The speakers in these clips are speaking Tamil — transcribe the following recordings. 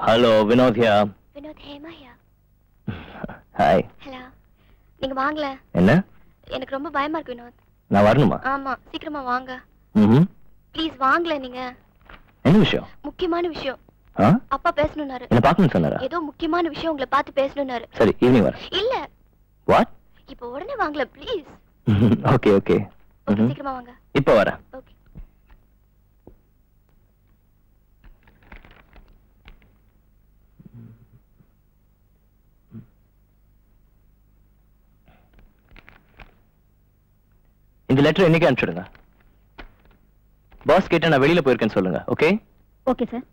Hello Vinod ஹியா. Vinod Hema ஹியா. Hi. Hello. நீங்க வாங்கல. என்ன? எனக்கு ரொம்ப பயமா இருக்கு வினோத். நான் வரணுமா? ஆமா, சீக்கிரமா வாங்க. ப்ளீஸ் வாங்கல நீங்க. என்ன விஷயம்? முக்கியமான விஷயம். அப்பா பேசணும்னாரு. என்ன பார்க்கணும் சொன்னாரா? ஏதோ முக்கியமான விஷயம் உங்களை பார்த்து பேசணும்னாரு. சரி, ஈவினிங் வரேன். இல்ல. வாட்? இப்போ உடனே வாங்கல ப்ளீஸ். Okay okay. சீக்கிரமா வாங்க. இப்போ வரேன். ஓகே. இந்த லெட்டர் இன்னைக்கு அனுப்பிச்சுடுங்க. பாஸ் கிட்ட நான் வெளியில போயிருக்கேன்னு சொல்லுங்க. ஓகே? Okay sir.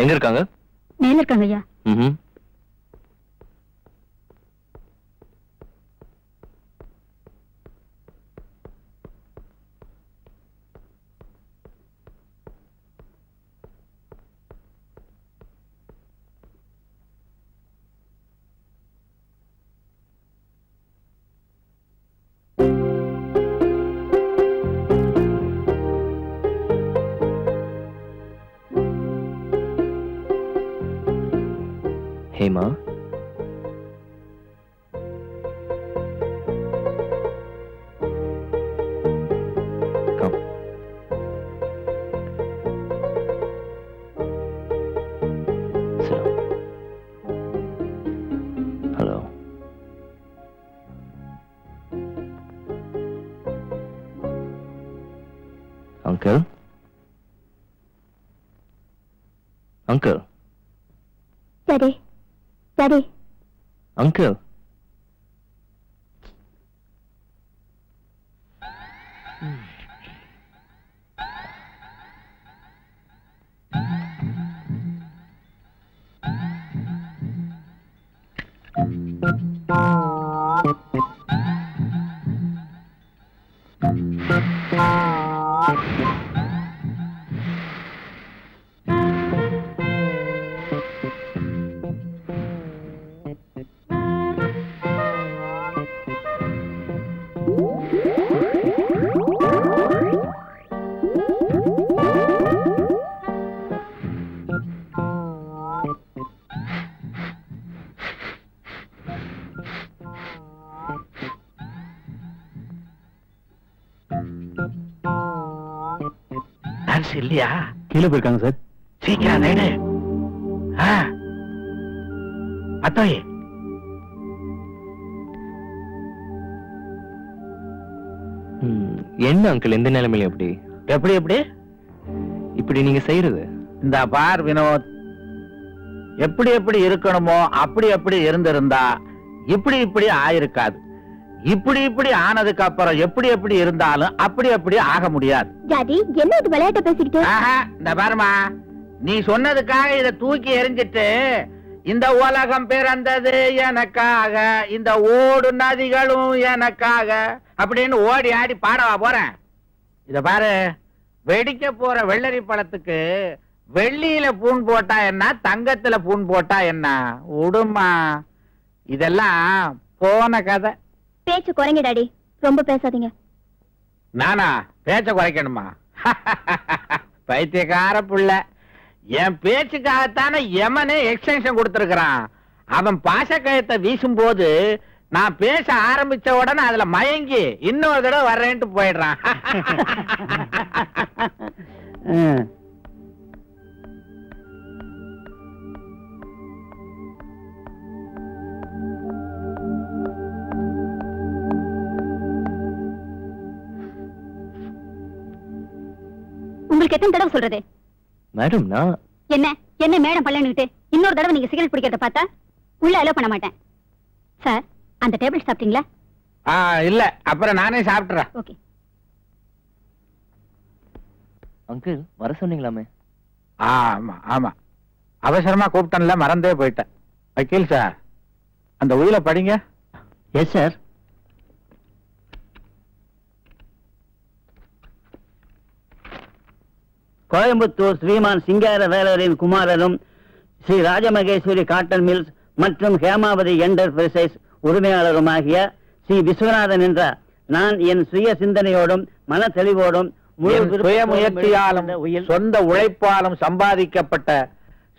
எங்க இருக்காங்க? மேல இருக்காங்க ஐயா. Hema, come. Sit down. Hello. Uncle? Uncle? Daddy. Daddy. Uncle. இல்லையா? கீழே போயிருக்காங்க சார். சீக்கிரம் நேடு. அத்தோயே, என்ன அங்கிள் எந்த நிலைமையில எப்படி எப்படி எப்படி இப்படி நீங்க செய்யறது? இந்த பார் வினோத், எப்படி எப்படி இருக்கணுமோ அப்படி எப்படி இருந்திருந்தா இப்படி இப்படி ஆயிருக்காது. இப்படி இப்படி ஆனதுக்கு அப்புறம் எப்படி எப்படி இருந்தாலும் அப்படி அப்படி ஆக முடியாது. டாடி, என்ன இது விளையாட்ட பேசிக்கிட்டு? இந்த பாருமா, நீ சொன்னதுக்காக இத தூக்கி எறிஞ்சிட்டு இந்த உலகம் பிறந்தது எனக்காக, இந்த ஓடு நதிகளும் எனக்காக அப்படின்னு ஓடி ஆடி பாடவா போறேன். இத பாரு, வெடிக்க போற வெள்ளரி பழத்துக்கு வெள்ளியில பூன் போட்டா என்ன, தங்கத்துல பூன் போட்டா என்ன? உடுமா, இதெல்லாம் போன கதை. பேச்சு குறைங்க டாடி, ரொம்ப பேசாதீங்க. நானா பேச்ச குறைக்கணுமா? பைத்தியக்கார புள்ள, என் பேச்சுக்காகத்தானே யமனே எக்ஸ்டென்ஷன் கொடுத்திருக்கிறான். அவன் பாசக்கயத்தை வீசும் போது நான் பேச ஆரம்பிச்ச உடனே அதுல மயங்கி இன்னொரு தடவை வர்றேன்ட்டு போயிடுறான். உங்களுக்கு எத்தனை தடவை சொல்றது? மேடம், நான் என்ன என்ன மேடம் பள்ளன்னுட்டு இன்னொரு தடவை நீங்க சிகரெட் பிடிக்கிறத பார்த்தா உள்ள அலோ பண்ண மாட்டேன். சார், அந்த டேபிள் சாப்பிட்டீங்களா? இல்ல, அப்புறம் நானே சாப்பிட்டுறேன். ஓகே. அங்கிள் வர சொன்னீங்களாமே. ஆமா ஆமா, அவசரமா கூப்பிட்டேன்ல, மறந்தே போயிட்டேன். வக்கீல் சார், அந்த உயிரை படிங்க. Yes sir. கோயம்புத்தூர் ஸ்ரீமான் சிங்கார வேலரின் குமாரரும் ஸ்ரீ ராஜமகேஸ்வரி காட்டன் மில்ஸ் மற்றும் ஹேமாவதி என்டர்பிரைசஸ் உரிமையாளருமாகிய ஸ்ரீ விஸ்வநாதன் என்ற நான் என் சுய சிந்தனையோடும் மன தெளிவோடும் சுய முயற்சியாலும் சொந்த உழைப்பாலும் சம்பாதிக்கப்பட்ட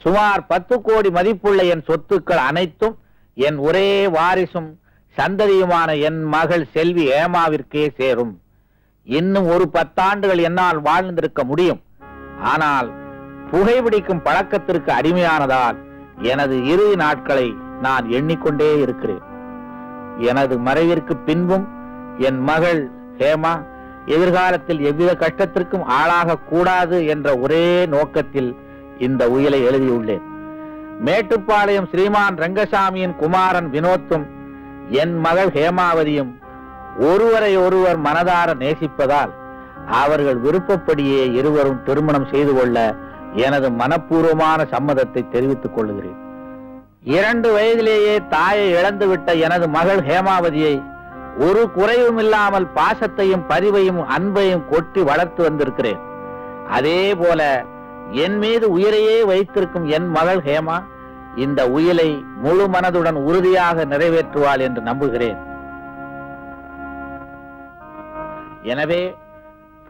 சுமார் 10 கோடி மதிப்புள்ள என் சொத்துக்கள் அனைத்தும் என் ஒரே வாரிசும் சந்ததியுமான என் மகள் செல்வி ஏமாவிற்கே சேரும். இன்னும் ஒரு 10 ஆண்டுகள் என்னால் வாழ்ந்திருக்க முடியும். ஆனால் புகைப்பிடிக்கும் பழக்கத்திற்கு அடிமையானதால் எனது இறுதி நாட்களை நான் எண்ணிக்கொண்டே இருக்கிறேன். எனது மறைவிற்கு பின்பும் என் மகள் ஹேமா எதிர்காலத்தில் எவ்வித கஷ்டத்திற்கும் ஆளாக கூடாது என்ற ஒரே நோக்கத்தில் இந்த உயிலை எழுதியுள்ளேன். மேட்டுப்பாளையம் ஸ்ரீமான் ரங்கசாமியின் குமாரன் வினோத்தும் என் மகள் ஹேமாவதியும் ஒருவரை ஒருவர் மனதார நேசிப்பதால் அவர்கள் விருப்பப்படியே இருவரும் திருமணம் செய்து கொள்ள எனது மனப்பூர்வமான சம்மதத்தை தெரிவித்துக் கொள்கிறேன். 2 வயதிலேயே தாயை இழந்துவிட்ட எனது மகள் ஹேமாவதியை ஒரு குறைவும் இல்லாமல் பாசத்தையும் பரிவையும் அன்பையும் கொட்டி வளர்த்து வந்திருக்கிறேன். அதே போல என் மீது உயிரையே வைத்திருக்கும் என் மகள் ஹேமா இந்த உயிலை முழு மனதுடன் உறுதியாக நிறைவேற்றுவாள் என்று நம்புகிறேன். எனவே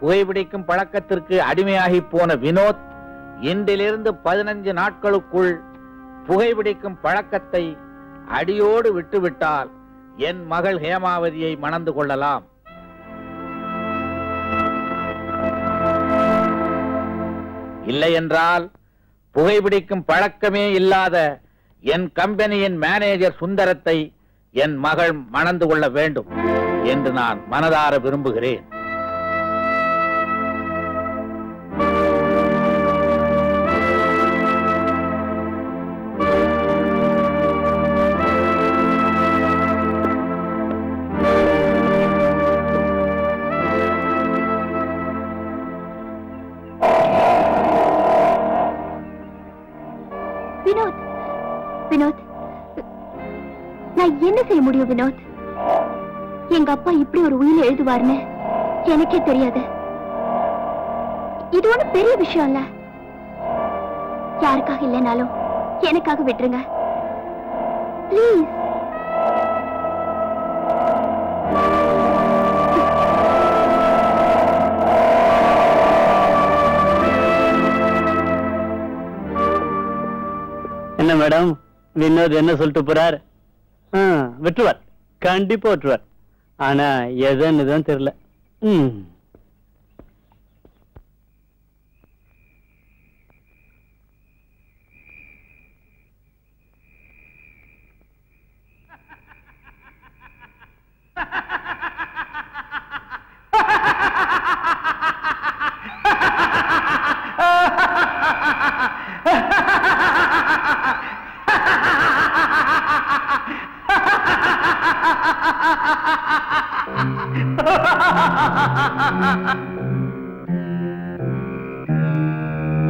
புகைப்பிடிக்கும் பழக்கத்திற்கு அடிமையாகி போன வினோத் இன்றிலிருந்து 15 நாட்களுக்குள் புகைப்பிடிக்கும் பழக்கத்தை அடியோடு விட்டுவிட்டால் என் மகள் ஹேமாவதியை மணந்து கொள்ளலாம். இல்லை என்றால் புகைப்பிடிக்கும் பழக்கமே இல்லாத என் கம்பெனியின் மேனேஜர் சுந்தரத்தை என் மகள் மணந்து கொள்ள வேண்டும் என்று நான் மனதார விரும்புகிறேன். வினோத், வினோத், நான் என்ன செய்ய முடியும் வினோத்? எங்க அப்பா இப்படி ஒரு உயிரை எழுதுவார்னு எனக்கே தெரியாது. இது ஒண்ணு பெரிய விஷயம் இல்ல. யாருக்காக இல்லைனாலும் எனக்காக விட்டுருங்க ப்ளீஸ். என்ன மேடம், வினோத் என்ன சொல்லிட்டு போறார்? விட்டுருவார், கண்டிப்பா விட்டுருவார். ஆனா எதுன்னு தான் தெரியல.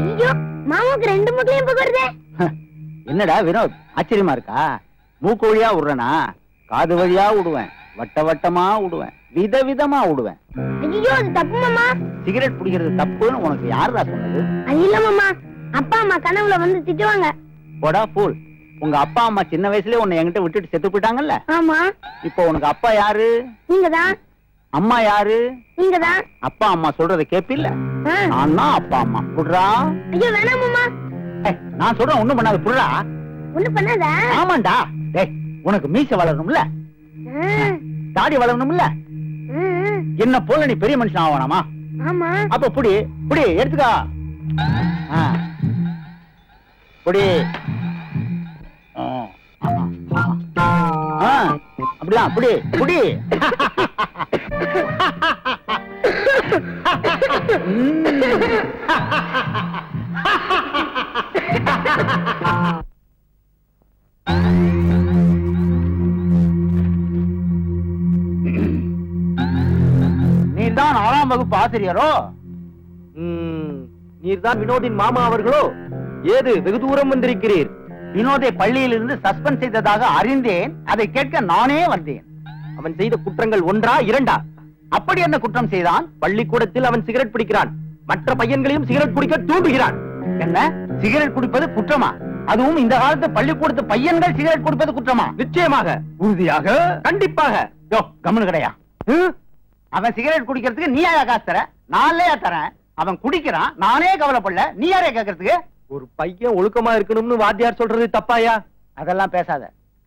ஐயோ, மாமாவுக்கு 2 மூக்கையும் புகருதே. என்னடா வினோத், ஆச்சரியமா இருக்கா? மூக்கு வழியா விடுறனா, காது வழியா விடுவேன், வட்ட வட்டமா விடுவேன், விதவிதமா விடுவேன். ஐயோ, அது தப்பு மாமா. சிகரெட் பிடிக்கிறது தப்புன்னு உனக்கு யாருடா சொன்னது? அது இல்ல மாமா, அப்பா அம்மா கனவுல வந்து திட்டுவாங்க. போடா ஃபூல். உங்க அப்பா அம்மா சின்ன வயசுலயே உன்னை என்கிட்ட விட்டுட்டு செத்து போயிட்டாங்கல்ல? ஆமா. இப்போ உனக்கு அப்பா யாரு? நீங்கதான். அம்மா யாரு? நீங்கதான். அப்பா அம்மா சொல்றத கேப்பில்ல? நான் தான் அப்பா அம்மா. புடுறா. ஐயோ வேணாம் மாமா. நான் சொல்றேன், ஒண்ணும் பண்ணாத. புடுறா. ஒண்ணும் பண்ணாத. ஆமாண்டா. டேய், உனக்கு மீசை வளரணும்ல, தாடி வளரணும்ல, என்ன போல நீ பெரிய மனுஷன் ஆகணுமா? ஆமா. அப்ப புடி புடி எடுத்துக்கோ. புடி. அப்படிதான் புடி புடி. 8ஆம் வகுப்பு ஆசிரியரோ? நீர்தான் வினோதின் மாமா அவர்களோ? ஏது வெகு தூரம் வந்திருக்கிறீர்? வினோதை பள்ளியிலிருந்து சஸ்பெண்ட் செய்ததாக அறிந்தேன். அதை கேட்க நானே வந்தேன். அவன் செய்த குற்றங்கள் ஒன்றா இரண்டா? அப்படி என்ன குற்றம் செய்தான்? பள்ளிக்கூடத்தில் அவன் சிகரெட் பிடிக்கிறான். மற்ற பையன்களையும் சிகரெட் பிடிக்க தூண்டுகிறான். என்ன, சிகரெட் குடிப்பது குற்றமா? அதுவும் இந்த காலத்து பள்ளிக்கூடத்து பையன்கள் சிகரெட் குடிப்பது குற்றமா? நிச்சயமாக, உறுதியாக, கண்டிப்பாக. யோ கம்முனு கிடையா. அவன் சிகரெட் குடிக்கிறதுக்கு நீ யாரா காசு தர? நானே தரேன். அவன் குடிக்கிறான், நானே கவலைப்படல. நீ யாரே கேட்கறதுக்கு? ஒரு பையன் ஒழுக்கமா இருக்கணும்னு வாத்தியார் சொல்றது தப்பாயா? அதெல்லாம் பேசாத.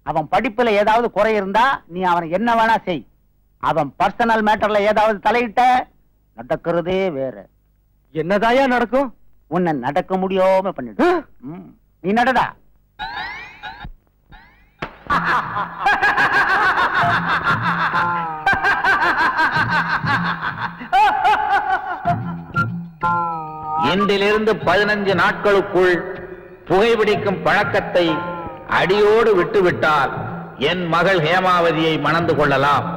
அவன் படிப்புல ஏதாவது குறை இருந்தா நீ அவனை என்ன வேணா செய். அவன் பர்சனல் மேட்டர்ல ஏதாவது தலையிட்ட நடக்கிறதே வேற. என்னதாயா நடக்கும்? உன்னை நடக்க முடியாம பண்ணிடு. நீ நடடா. இன்றிலிருந்து 15 நாட்களுக்குள் புகைப்பிடிக்கும் பழக்கத்தை அடியோடு விட்டுவிட்டால் என் மகள் ஹேமாவதியை மணந்து கொள்ளலாம்.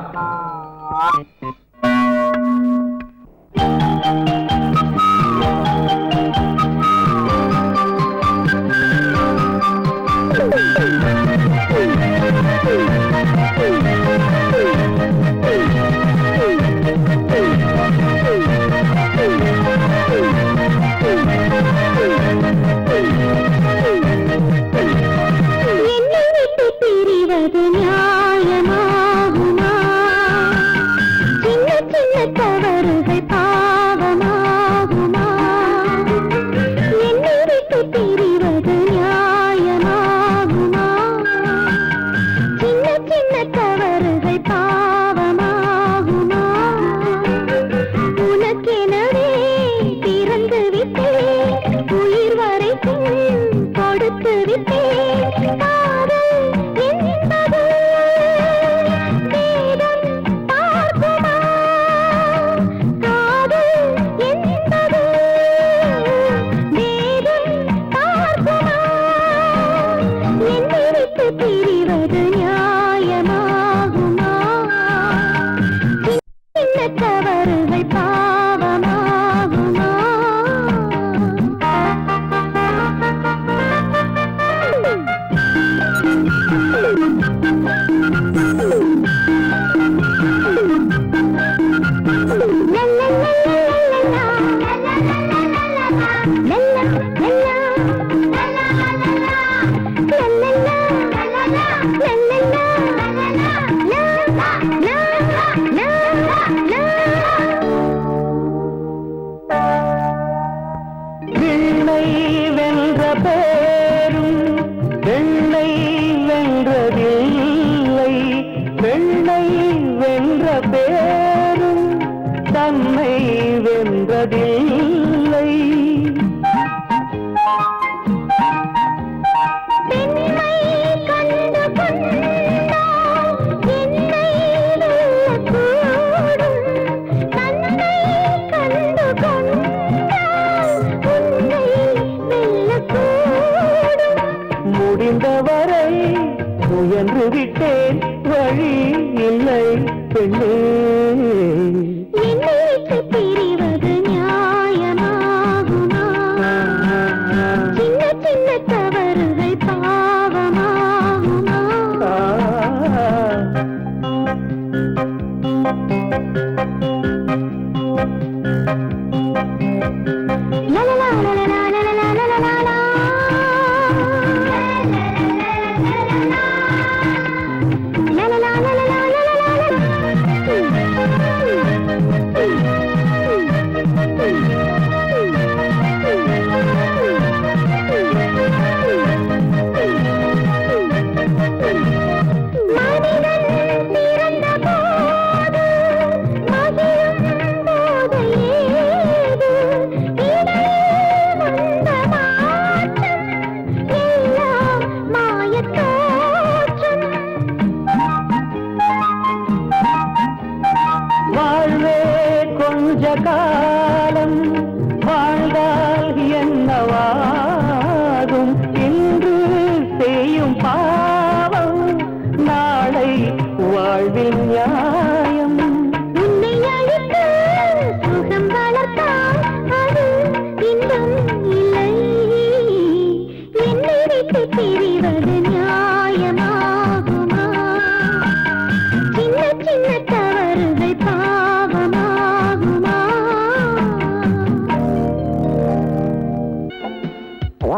எஸ்,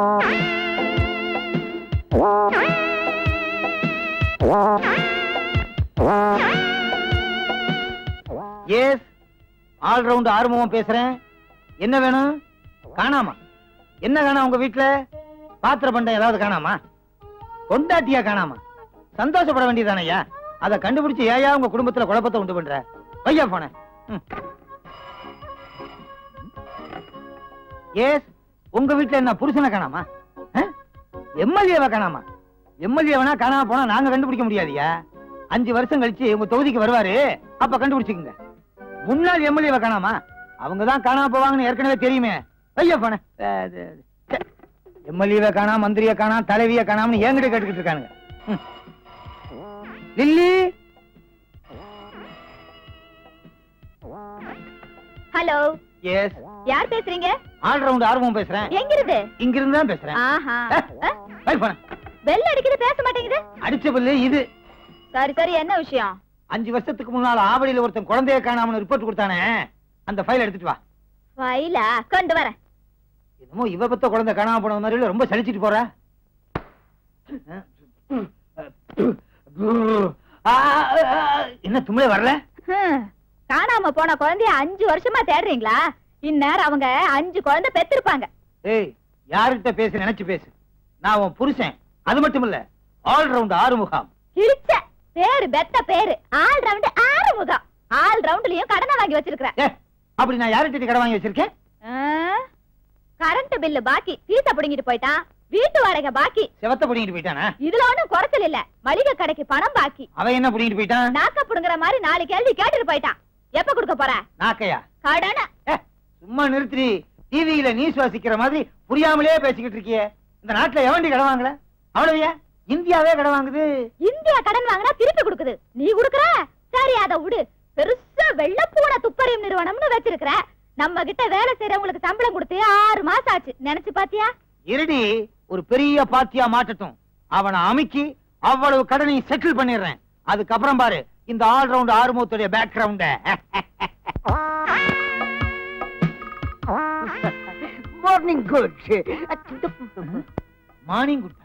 ஆல்ரவுண்ட் ஆறுமுகம் பேசுறேன். என்ன வேணும்? காணாமா? என்ன காணா உங்க வீட்டுல? பாத்திர பண்டம் ஏதாவது காணாமா? கொண்டாட்டியா காணாமா? சந்தோஷப்பட வேண்டியதானய்யா. அதை கண்டுபிடிச்சு ஏயா உங்க குடும்பத்துல குழப்பத்தை உண்டு பண்ற? பையா போன. எஸ், உங்க வீட்டுல என்ன புருஷனை காணாமா? எம்எல்ஏவை காணாமா? எம்எல்ஏவனா காணாம போனா நாங்க கண்டுபிடிக்க முடியாதியா. 5 வருஷம் கழிச்சு உங்க தொகுதிக்கு வருவாரு, அப்ப கண்டுபிடிச்சுக்குங்க. முன்னாள் எம்எல்ஏவை காணாமா? அவங்கதான் காணாம போவாங்கன்னு ஏற்கனவே தெரியுமே. ஐயா போன. எம்எல்ஏவை காணா, மந்திரியை காணா, தலைவியை காணாமனு என்கிட்ட கேட்டுக்கிட்டு இருக்கானுங்க. லில்லி. ஹலோ, எஸ், யார் பேசுறீங்க? ஆல்ரவுண்ட் ஆர்வம் பேசுறேன். எங்க இருந்து? இங்க இருந்து தான் பேசுறேன். ஆஹா. பெல் அடிக்குது, பேச மாட்டேங்குது. அடிச்ச பில்லு இது. சரி சரி, என்ன விஷயம்? 5 வருஷத்துக்கு முன்னால ஆவடியில ஒருத்தன் குழந்தைய காணாமனு ரிப்போர்ட் கொடுத்தானே, அந்த ஃபைல் எடுத்துட்டு வா. ஃபைலா? கொண்டு வரேன். என்னமோ இவ பத்த குழந்தை காணாம போன மாதிரி ரொம்ப சலிச்சிட்டு போற. என்ன தும்ளே வரல? காணாம போன குழந்தைய 5 வருஷமா தேடுறீங்களா? இந்நேரம் அவங்க 5 குழந்தை பெத்திருப்பாங்க. ஏய், யார்கிட்ட பேசு நினைச்சு பேசு. நான் உன் புருஷன். அது மட்டும் இல்ல, ஆல்ரவுண்ட் ஆறுமுகம். கிழிச்ச பேரு, பெத்த பேரு, ஆல்ரவுண்ட் ஆறுமுகம். ஆல்ரவுண்ட்லயும் கடனை வாங்கி வச்சிருக்கிறேன். அப்படி நான் யார்கிட்ட கடன் வாங்கி வச்சிருக்கேன்? கரண்ட் பில்லு பாக்கி, பீச புடுங்கிட்டு போயிட்டான். வீட்டு வாடகை பாக்கி, செவத்த புடிங்கிட்டு போயிட்டானா? இதுல ஒண்ணும் குறைச்சல் இல்ல. மளிகை கடைக்கு பணம் பாக்கி. அவன் என்ன புடிங்கிட்டு போயிட்டான்? நாக்க புடுங்குற மாதிரி 4 கேள்வி கேட்டுட்டு போயிட்டான். எப்ப கொடுக்க போற நாக்கையா? கடனை. சும்மா நிறுத்தி. டிவியில நியூஸ் வாசிக்கிற மாதிரி புரியாமலே பேசிக்கிட்டு இருக்கியே. இந்த நாட்டுல எவண்டி கடன் வாங்கல? அவ்வளவுயா? இந்தியாவே கடன் வாங்குது. இந்தியா கடன் வாங்கினா திருப்பி கொடுக்குது. நீ குடுக்கற? சரி, அத விடு. பெருசா வெள்ளப்பூட துப்பறியும் நிறுவனம்னு வச்சிருக்கிற. நம்ம கிட்ட வேலை செய்யறவங்களுக்கு சம்பளம் கொடுத்து 6 மாசம் ஆச்சு. நினைச்சு பாத்தியா? இருடி, ஒரு பெரிய பாத்தியா மாட்டட்டும். அவனை அமுக்கி அவ்வளவு கடனையும் செட்டில் பண்ணிடுறேன். அதுக்கப்புறம் பாரு இந்த ஆல்ரவுண்ட் ஆறுமுகத்துடைய பேக்ரவுண்ட. Morning good. Morning good.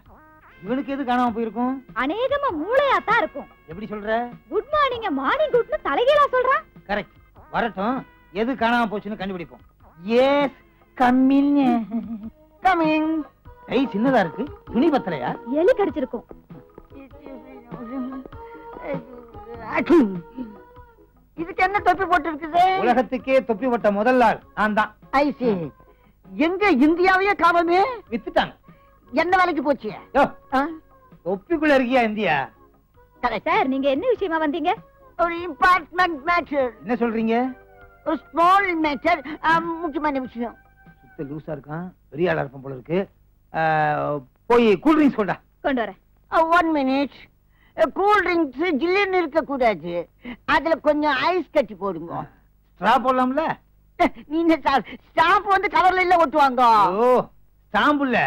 இவனுக்கு எது காணாம போயிருக்கும்? அநேகமா மூளையாத்தான் இருக்கும். எப்படி சொல்ற? குட் மார்னிங், மார்னிங் குட்னு தலைகீழா சொல்றான். கரெக்ட். வரட்டும், எது காணாம போச்சுன்னு கண்டுபிடிப்போம். S, coming. கம்மிங். கை சின்னதா இருக்கு. துணி பத்தலையா? எலி கடிச்சிருக்கும். இதுக்கு என்ன தொப்பி போட்டு இருக்குது? உலகத்துக்கே தொப்பி போட்ட முதல் ஆள் நான் தான். ஐசி. எங்க இந்தியாவையே காணோமே? வித்துட்டாங்க. என்ன வேலைக்கு போச்சு? யோ, தொப்பிக்குள்ள இருக்கியா இந்தியா? சார், நீங்க என்ன விஷயமா வந்தீங்க? ஒரு இம்பார்ட்மெண்ட் மேட்டர். என்ன சொல்றீங்க? ஒரு ஸ்மால் மேட்டர், முக்கியமான விஷயம். சுத்த லூசா இருக்கான். பெரிய ஆளா இருப்பான் போல இருக்கு. போய் கூல் ட்ரிங்க்ஸ் கொண்டா. கொண்டு வரேன். 1 மினிட். கூல் ட்ரிங்க்ஸ் ஜில்லுன்னு இருக்க கூடாது. அதுல கொஞ்சம் ஐஸ் கட்டி போடுங்க. ஸ்ட்ரா போடலாம்ல? நீங்க ஸ்டாம்ப் வந்து கவர்ல இல்ல ஒட்டுவாங்க. ஓ, ஸ்டாம்ப் இல்ல,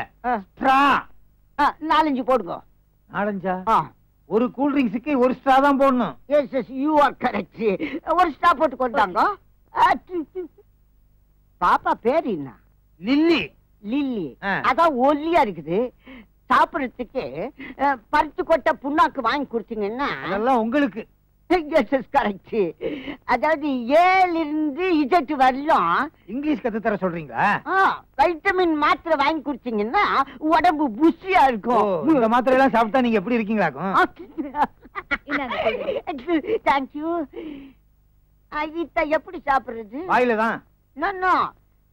ஸ்ட்ரா. 4-5 போடுங்க. 4-5? ஒரு கூல் ட்ரிங்க்ஸுக்கு ஒரு ஸ்ட்ரா தான் போடணும். Yes yes, you are correct. ஒரு ஸ்ட்ரா போட்டு கொண்டாங்க. பாப்பா பேரு என்ன? லில்லி. லில்லி. அதான் ஒல்லியா இருக்குது. சாப்பிடறதுக்கு பருத்து கொட்டை புண்ணாக்கு வாங்கி கொடுத்தீங்கன்னா அதெல்லாம் உங்களுக்கு. கரெக்ட். அதாவது 7 இருந்து Z வரலாம் இங்கிலீஷ் கத்து தர சொல்றீங்களா? வைட்டமின் மாத்திரை வாங்கி கொடுத்தீங்கன்னா உடம்பு புஷியா இருக்கும். இந்த மாத்திரை எல்லாம் சாப்பிட்டா நீங்க எப்படி இருக்கீங்களாக்கும்? தேங்க்யூ. இத எப்படி சாப்பிடுறது? வாயில தான்.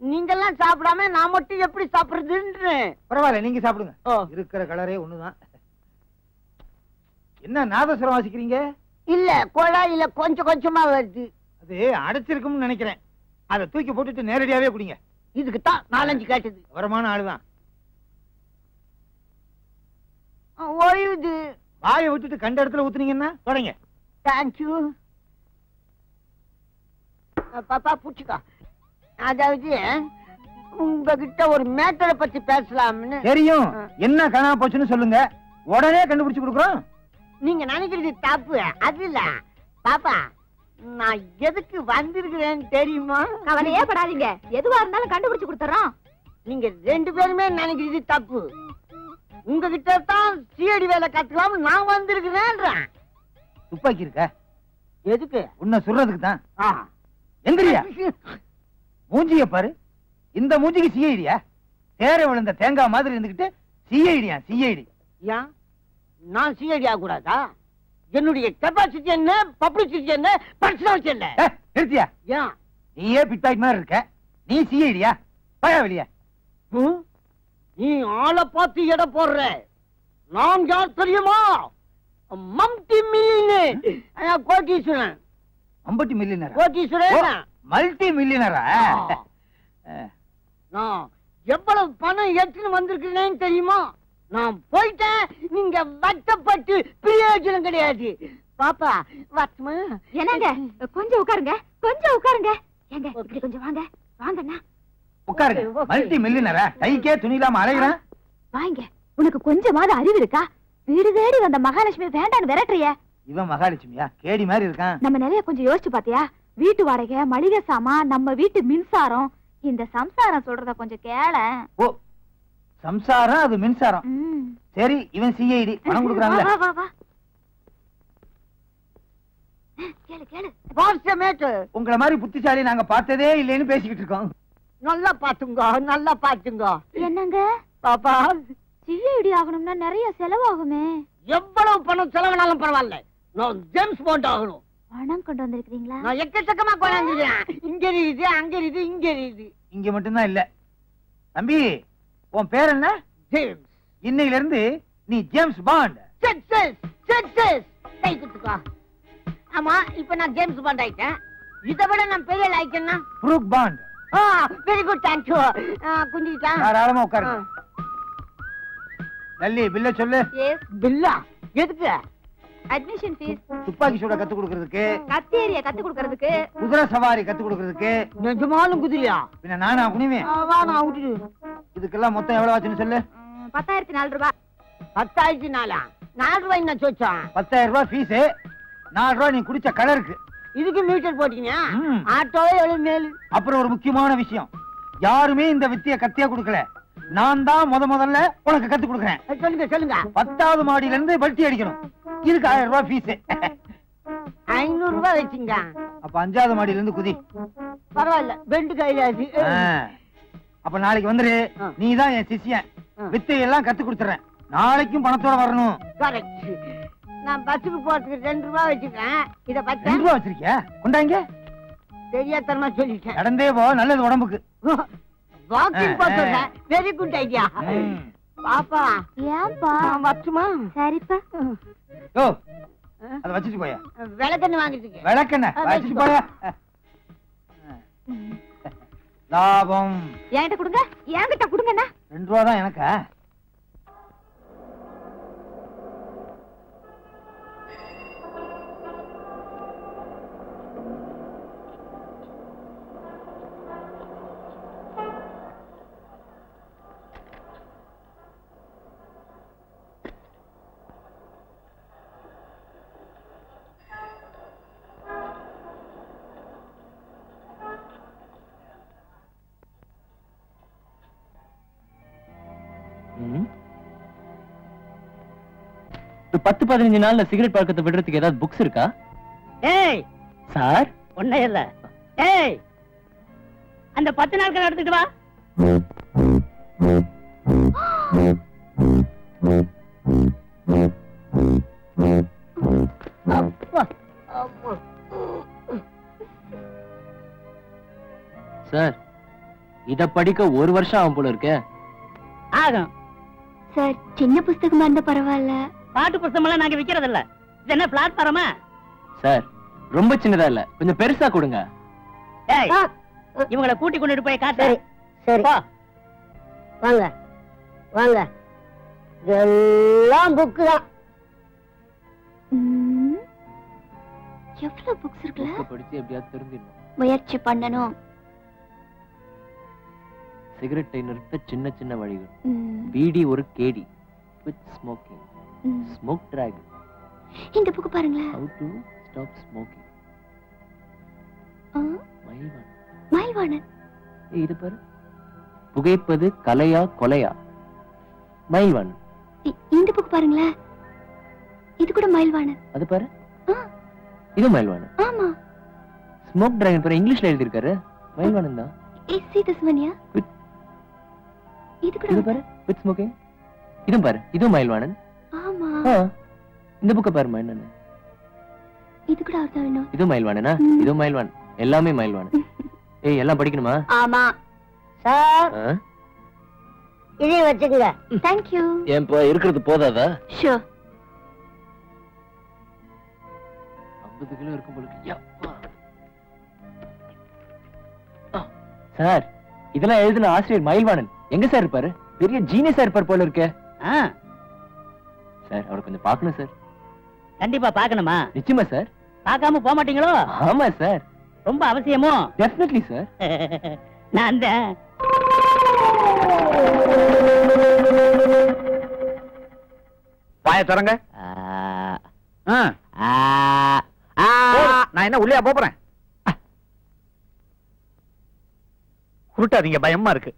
நீங்கெல்லாம் சாப்பிடாம நான் மட்டும் எப்படி சாப்பிடுறதுன்னு? பரவாயில்ல, நீங்க சாப்பிடுங்க. இருக்கிற கலரே ஒண்ணுதான். என்ன நாதஸ்வரம் வாசிக்கிறீங்க? இல்ல, குழாயில கொஞ்சம் கொஞ்சமா வருது. அது அடைச்சிருக்கும்னு நினைக்கிறேன். அதை தூக்கி போட்டுட்டு நேரடியாவே குடிங்க. இதுக்கு தான் 4-5 கேட்டது. வரமான ஆளுதான். ஓய்வுது. வாயை விட்டுட்டு கண்ட இடத்துல ஊத்துனீங்கன்னா தொடங்க. தேங்க்யூ. பாப்பா பூச்சிக்கா. அதாவது உங்ககிட்ட ஒரு மேட்டரை பத்தி பேசலாம்னு. தெரியும். என்ன காணாம போச்சுன்னு சொல்லுங்க, உடனே கண்டுபிடிச்சு கொடுக்குறோம். நீங்க நினைக்கிறது தப்பு. அது இல்ல பாப்பா, நான் எதுக்கு வந்திருக்கிறேன்னு தெரியுமா? கவலையே படாதீங்க, எதுவா இருந்தாலும் கண்டுபிடிச்சு கொடுத்துறோம். நீங்க 2 பேருமே நினைக்கிறது தப்பு. உங்ககிட்ட தான் சிஐடி வேலை கத்துக்கலாம் நான் வந்திருக்கிறேன். துப்பாக்கி இருக்க எதுக்கு? உன்னை சொல்றதுக்கு தான். எந்திரியா, மூஞ்சிய பாரு. இந்த மூஞ்சிக்கு சிஐடியா? தேர விழுந்த தேங்காய் மாதிரி இருந்துகிட்டு சிஐடியா? சிஐடி ஏன் நான் சிஐடி ஆக கூடாதா? என்னுடைய கெப்பாசிட்டி என்ன, பப்ளிசிட்டி என்ன, பர்சனாலிட்டி என்ன? நிறுத்தியா? ஏன் நீயே பிட்பாக்கெட் மாதிரி இருக்க, நீ சிஐடியா? பயா வெளிய. நீ ஆளை பார்த்து எடை போடுற. நான் யார் தெரியுமா? மம்டி மில்லியனர், கோட்டீஸ்வரன். மம்பட்டி மில்லியனரா? கோட்டீஸ்வரன், மல்டி மில்லியனரா? நான் எவ்வளவு பணம் எடுத்துன்னு வந்திருக்கிறேன்னு தெரியுமா? நான் போயிட்டேன், நீங்க வட்டப்பட்டு பிரயோஜனம் கிடையாது. பாப்பா வட்டமா? என்னங்க கொஞ்சம் உட்காருங்க, கொஞ்சம் உட்காருங்க. ஏங்க இப்படி கொஞ்சம் வாங்க, வாங்கண்ணா. உட்காருங்க. மல்டி மில்லியனரா? கைக்கே துணி இல்லாம அலைகிறான். வாங்க. உனக்கு கொஞ்சமாவது அறிவு இருக்கா? வீடு தேடி வந்த மகாலட்சுமி வேண்டான்னு விரட்டுறிய. இவன் மகாலட்சுமியா? கேடி மாதிரி இருக்கான். நம்ம நிறைய கொஞ்சம் யோசிச்சு பாத்தியா? வீட்டு வாடகை, மளிகை சாமான், நம்ம வீட்டு மின்சாரம். இந்த சம்சாரம் சொல்றத கொஞ்சம் கேள. ஓ, சம்சாரம் அது மின்சாரம். சரி, இவன் சிஐடி பணம் கொடுக்கறான்ல. வா வா வா. கேளு கேளு. பாஸ்டமேட், உங்கள மாதிரி புத்திசாலி நாங்க பார்த்ததே இல்லைன்னு பேசிக்கிட்டு இருக்கோம். நல்லா பாத்துங்க, நல்லா பாத்துங்க. என்னங்க பாப்பா, சிஐடி ஆகணும்னா நிறைய செலவாகுமே. எவ்வளவு பணம் செலவுனாலும் பரவாயில்ல, நான் ஜேம்ஸ் பாண்ட் ஆகணும். பணம் கொண்டு வந்திருக்கீங்களா? நான் எக்கச்சக்கமா கொண்டாந்துருக்கேன். இங்க இருக்குது, அங்க இருக்குது, இங்க இருக்குது. இங்க மட்டும்தான் இல்ல. தம்பி, உன் பேர் என்ன? ஜேம்ஸ். இன்னையில இருந்து நீ ஜேம்ஸ் பாண்ட். Success, success. கை குத்துக்கோ. ஆமா, இப்ப நான் ஜேம்ஸ் பாண்ட் ஆயிட்டேன். இதை விட நான் பெரிய லாய்க்கன்னா Brooke Bond. Very good, thank you. குஞ்சிட்டா தாராளமா உட்காருங்க. லல்லி, பில்ல சொல்லு. எஸ். பில்லா? எதுக்கு? அட்மிஷன் ஃபீஸ், துப்பாக்கி சூட கத்து கொடுக்கறதுக்கு, கத்தேரிய கத்து கொடுக்கிறதுக்கு, குதிரை சவாரி கத்து கொடுக்கறதுக்கு. நிஜமாலும் குதிரையா? பின்ன நானா குனிவேன்? வா, நான் விட்டுடு. இதுக்கெல்லாம் மொத்தம் எவ்வளவு ஆச்சுன்னு சொல்லு. 10,004 ரூபாய். 10,004? 4 ரூபாய் என்ன சொச்சா? 10,000 ரூபாய் ஃபீஸ், 4 ரூபாய் நீ குடிச்ச கலருக்கு. இதுக்கு மீட்டர் போட்டீங்க? ம். ஆட்டோவே எவ்வளவு மேல். அப்புறம் ஒரு முக்கியமான விஷயம், யாருமே இந்த வித்திய கத்தியா கொடுக்கல. நான் தான் முதல்ல உனக்கு கத்து கொடுக்கறேன். சொல்லுங்க சொல்லுங்க. 10வது மாடியில இருந்து பல்ட்டி அடிக்கணும். இதுக்கு 1000 ரூபாய் ஃபீஸ். 500 ரூபாய் வச்சுங்க. அப்ப 5வது மாடியில இருந்து குதி. பரவாயில்ல, பெண்டு கையிலாச்சு. அப்ப நாளைக்கு வந்துரு. நீ தான் என் சிஷ்யன். வித்தையெல்லாம் கத்து கொடுத்துறேன். நாளைக்கும் பணத்தோட வரணும். கரெக்ட். நான் பஸ்ஸுக்கு போறதுக்கு 2 ரூபாய் வச்சுக்கிறேன். இத 2 ரூபாய் வச்சிருக்கியா? கொண்டாங்க. தெரியாதனமா சொல்லிட்டேன். நடந்தே போ, நல்லது உடம்புக்கு. வாக்கிங் போறேன். Very good idea. பாப்பா, ஏன்பா? நான் வரட்டுமா? சரிப்பா. ஓ, அத வச்சிட்டு போயா. விளக்கெண்ணெய் வாங்கிட்டு. விளக்கெண்ணெய் வச்சிட்டு போயா. லாபம் என்கிட்ட கொடுங்க, என்கிட்ட கொடுங்கண்ணா. 2 ரூபாய் தான் எனக்கா? ஒரு 10-15 நாள்ல சிகரெட் பழக்கத்தை விடுறதுக்கு ஏதாவது புக்ஸ் இருக்கா? ஏய் சார், ஒண்ணே இல்ல. ஏய், அந்த 10 நாட்கள் எடுத்துட்டு வா. சார், இத படிக்க 1 வருஷம் ஆகும் போல இருக்கே. ஆகும். சார், சின்ன புஸ்தகமா இருந்தா பரவாயில்ல. பாட்டு புஸ்தகம் எல்லாம் நாங்க விக்கிறது இல்ல. இது என்ன பிளாட்ஃபார்மா? சார், ரொம்ப சின்னதா இல்ல, கொஞ்சம் பெருசா கொடுங்க. ஏய், இவங்களை கூட்டி கொண்டுட்டு போய் காட்டு. சரி, போ. வாங்க வாங்க. எல்லாம் புக்கு தான். எவ்வளவு புக்ஸ் இருக்குல்ல? புக்க படிச்சு எப்படியாவது தெரிஞ்சிடணும். முயற்சி பண்ணணும். சிகரெட்டை நிறுத்த சின்ன சின்ன வழிகள். பீடி ஒரு கேடி. Quit smoking. Smoke dragon. இந்த புக் பாருங்களேன். How to stop smoking. மயில்வாணன். மயில்வாணன். இது பாரு. புகைப்பது கலையா கொலையா? மயில்வாணன். இந்த புக் பாருங்களேன், இது கூட மயில்வாணன். அது பாரு, ஆ, இது மயில்வாணன். ஆமா. ஸ்மோக் டிராகன் பாரு, இங்கிலீஷ்ல எழுதியிருக்காரு. மயில்வாணன் தான். See this one, yeah? இது கூட இது பாரு, வித் ஸ்மோக்கிங். இதுவும் பாரு, இதுவும் மயில்வாணன். ஆமா. இந்த புக்க பாரு, மயில்வாணன். இது கூட அவர்தான் வேணும். இது மயில்வாணனா? இது மயில்வாணன். எல்லாமே மயில்வாணன். ஏய், எல்லாம் படிக்கணுமா? ஆமா சார், இதே வச்சுக்கங்க. Thank you. ஏன் இருக்கிறது போதாதா? Sure. 50 கிலோ இருக்கும் போல. சார், இதெல்லாம் எழுதின ஆசிரியர் மயில்வாணன் எங்க சார் இருப்பாரு? பெரிய ஜீனியஸா இருப்பார் போல இருக்க. சார், அவரை கொஞ்சம் பார்க்கணும் சார். கண்டிப்பா பாக்கணுமா? நிச்சயமா சார். பார்க்காம போக மாட்டீங்களோ? ஆமா சார். ரொம்ப அவசியமோ? Definitely sir. நான் அந்த வாய திறங்க. நான் என்ன உள்ளே போறேன்? உருட்டாதீங்க, பயமா இருக்கு.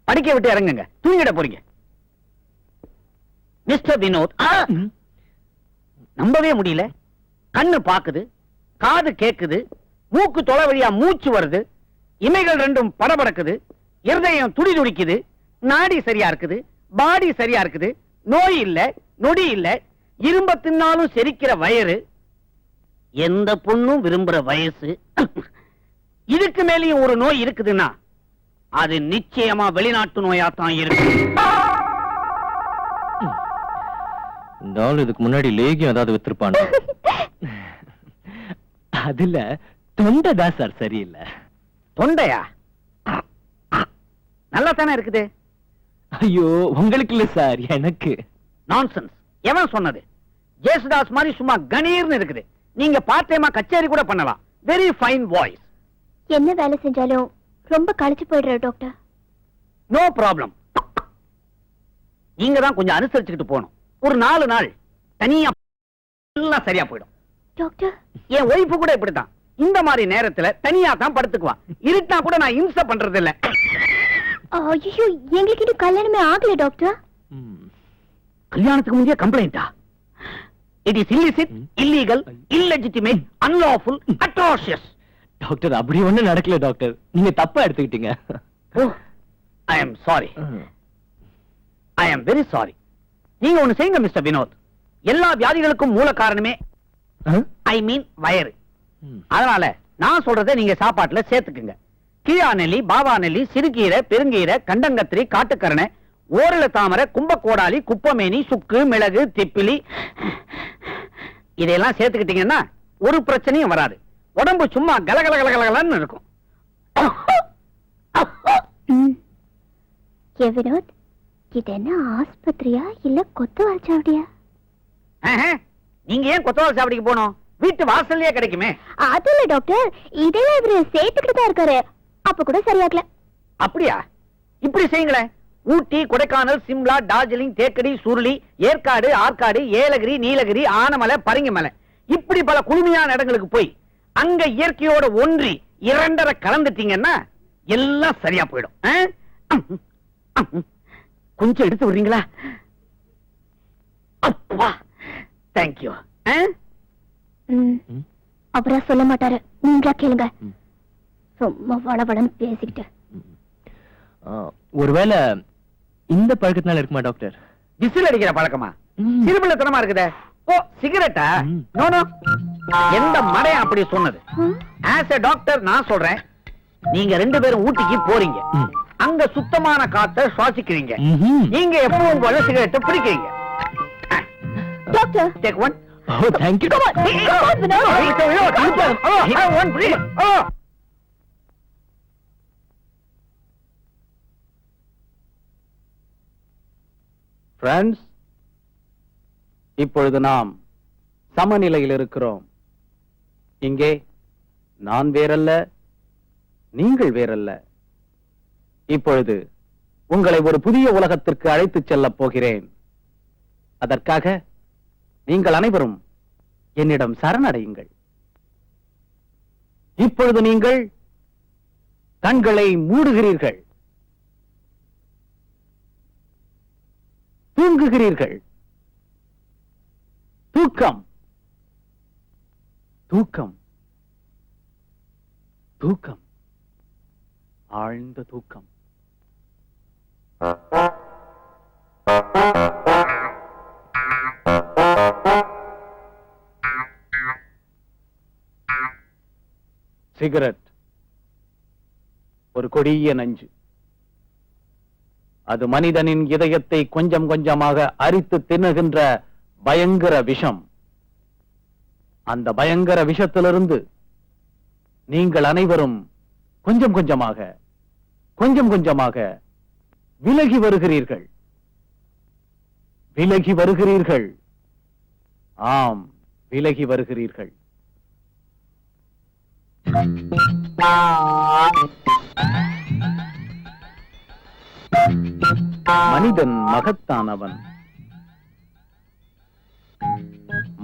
படிக்க விட்டு இறங்குங்க, தூங்கிட போறீங்க. மிஸ்டர் வினோத், நம்பவே முடியல. கண்ணு பாக்குது, காது கேக்குது, மூக்கு தொலை வழியா மூச்சு வருது, இமைகள் ரெண்டும் படபடக்குது, இருதயம் துடி துடிக்குது, நாடி சரியா இருக்குது, பாடி சரியா இருக்குது, நோய் இல்ல, நொடி இல்ல, இரும்ப தின்னாலும் செரிக்கிற வயிறு, எந்த பொண்ணும் விரும்புற வயசு. இதுக்கு மேலேயும் ஒரு நோய் இருக்குதுன்னா அது நிச்சயமா வெளிநாட்டு நோயாத்தான் இருக்கு. இந்த ஆள் இதுக்கு முன்னாடி லேகியம் ஏதாவது வித்திருப்பான். அதுல தொண்டைதான் சார் சரியில்லை. தொண்டையா? நல்லா தானே இருக்குது. ஐயோ, உங்களுக்கு இல்ல சார், எனக்கு. நான்சென்ஸ். எவன் சொன்னது? ஜேசுதாஸ் மாதிரி சும்மா கணீர்னு இருக்குது. நீங்க பார்ட் டைமா கச்சேரி கூட பண்ணலாம். Very fine voice. என்ன வேலை செஞ்சாலும் ரொம்ப களைச்சு போயிடுற டாக்டர். No problem. நீங்க தான் கொஞ்சம் அனுசரிச்சுக்கிட்டு போகணும். ஒரு 4 நாள் தனியா எல்லாம் சரியா போயிடும். டாக்டர், என் ஒய்ஃபு கூட இப்படித்தான். இந்த மாதிரி நேரத்துல தனியா தான் படுத்துக்குவான். இருட்டா கூட நான் இம்சை பண்றது இல்ல. ஐயோ, எங்களுக்கு இன்னும் கல்யாணமே ஆகல டாக்டர். கல்யாணத்துக்கு முந்தைய கம்ப்ளைண்டா? It is illicit, illegal, illegitimate, unlawful, atrocious. Doctor, அப்படி ஒண்ணு நடக்கல டாக்டர். நீங்க தப்பா எடுத்துக்கிட்டீங்க. I am sorry. I am very sorry. நீங்க ஒண்ணு செய்யுங்க மிஸ்டர் வினோத். எல்லா வியாதிகளுக்கும் மூல காரணமே ஐ மீன் வயிறு. அதனால நான் சொல்றதை நீங்க சாப்பாட்டுல சேர்த்துக்குங்க. கீழா நெல்லி, பாபா நெல்லி, சிறுகீரை, பெருங்கீரை, கண்டங்கத்திரி, காட்டுக்கரணை, ஓரள தாமரை, கும்பக்கோடாலி, குப்பமேனி, சுக்கு, மிளகு, திப்பிலி, இதெல்லாம் சேர்த்துக்கிட்டீங்கன்னா ஒரு பிரச்சனையும் வராது. உடம்பு சும்மா கலகலகலகலன்னு இருக்கும். வினோத், இது என்ன ஆஸ்பத்திரியா இல்ல கொத்தவால் சாவடியா? நீங்க ஏன் கொத்தவால் சாவடிக்கு போனோம்? வீட்டு வாசல்லயே கிடைக்குமே. அது இல்ல டாக்டர், இதெல்லாம் இவரு சேர்த்துக்கிட்டு தான் இருக்காரு. அப்ப கூட சரியாகல. அப்படியா? இப்படி செய்யுங்களேன். ஊட்டி, கொடைக்கானல், சிம்லா, டார்ஜிலிங், தேக்கடி, சுருளி, ஏற்காடு, ஆற்காடு, ஏலகிரி, நீலகிரி, ஆனமலை, பரங்கிமலை, இப்படி பல குளுமையான இடங்களுக்கு போய் அங்க இயற்கையோட ஒன்றி 2.5 கலந்துட்டீங்கன்னா எல்லாம் சரியா போயிடும். கொஞ்சம் எடுத்து விடுறீங்களா? அப்பா, தேங்க்யூ. அப்புறம் சொல்ல மாட்டாரு, நீங்களா கேளுங்க. ரொம்ப வளவளன்னு பேசிக்கிட்டு. ஒருவேளை இந்த பழக்கத்தினால இருக்குமா டாக்டர்? விசில் அடிக்கிற பழக்கமா? சிறுபிள்ளைத்தனமா இருக்குதே. ஓ, சிகரெட்டா? நோ நோ, எந்த மடையா அப்படி சொன்னது? ஆஸ் எ டாக்டர் நான் சொல்றேன், நீங்க 2 பேரும் ஊட்டிக்கு போறீங்க. அங்க சுத்தமான காத்த சுவாசிக்கிறீங்க. நீங்க எப்பவும் போல சிகரெட்டை பிடிக்கிறீங்க. Doctor, take one. Oh, thank you. Friends, இப்பொழுது நாம் சமநிலையில் இருக்கிறோம். இங்கே நான் வேறல்ல, நீங்கள் வேறல்ல. இப்பொழுது உங்களை ஒரு புதிய உலகத்திற்கு அழைத்துச் செல்லப் போகிறேன். அதற்காக நீங்கள் அனைவரும் என்னிடம் சரணடையுங்கள். இப்பொழுது நீங்கள் கண்களை மூடுகிறீர்கள், தூங்குகிறீர்கள். தூக்கம், தூக்கம், தூக்கம், ஆழ்ந்த தூக்கம். சிகரெட் ஒரு கொடிய நஞ்சு. அது மனிதனின் இதயத்தை கொஞ்சம் கொஞ்சமாக அரித்து தின்னுகின்ற பயங்கர விஷம். அந்த பயங்கர விஷத்திலிருந்து நீங்கள் அனைவரும் கொஞ்சம் கொஞ்சமாக கொஞ்சம் கொஞ்சமாக விலகி வருகிறீர்கள், விலகி வருகிறீர்கள். ஆம், விலகி வருகிறீர்கள். மனிதன் மகத்தானவன்.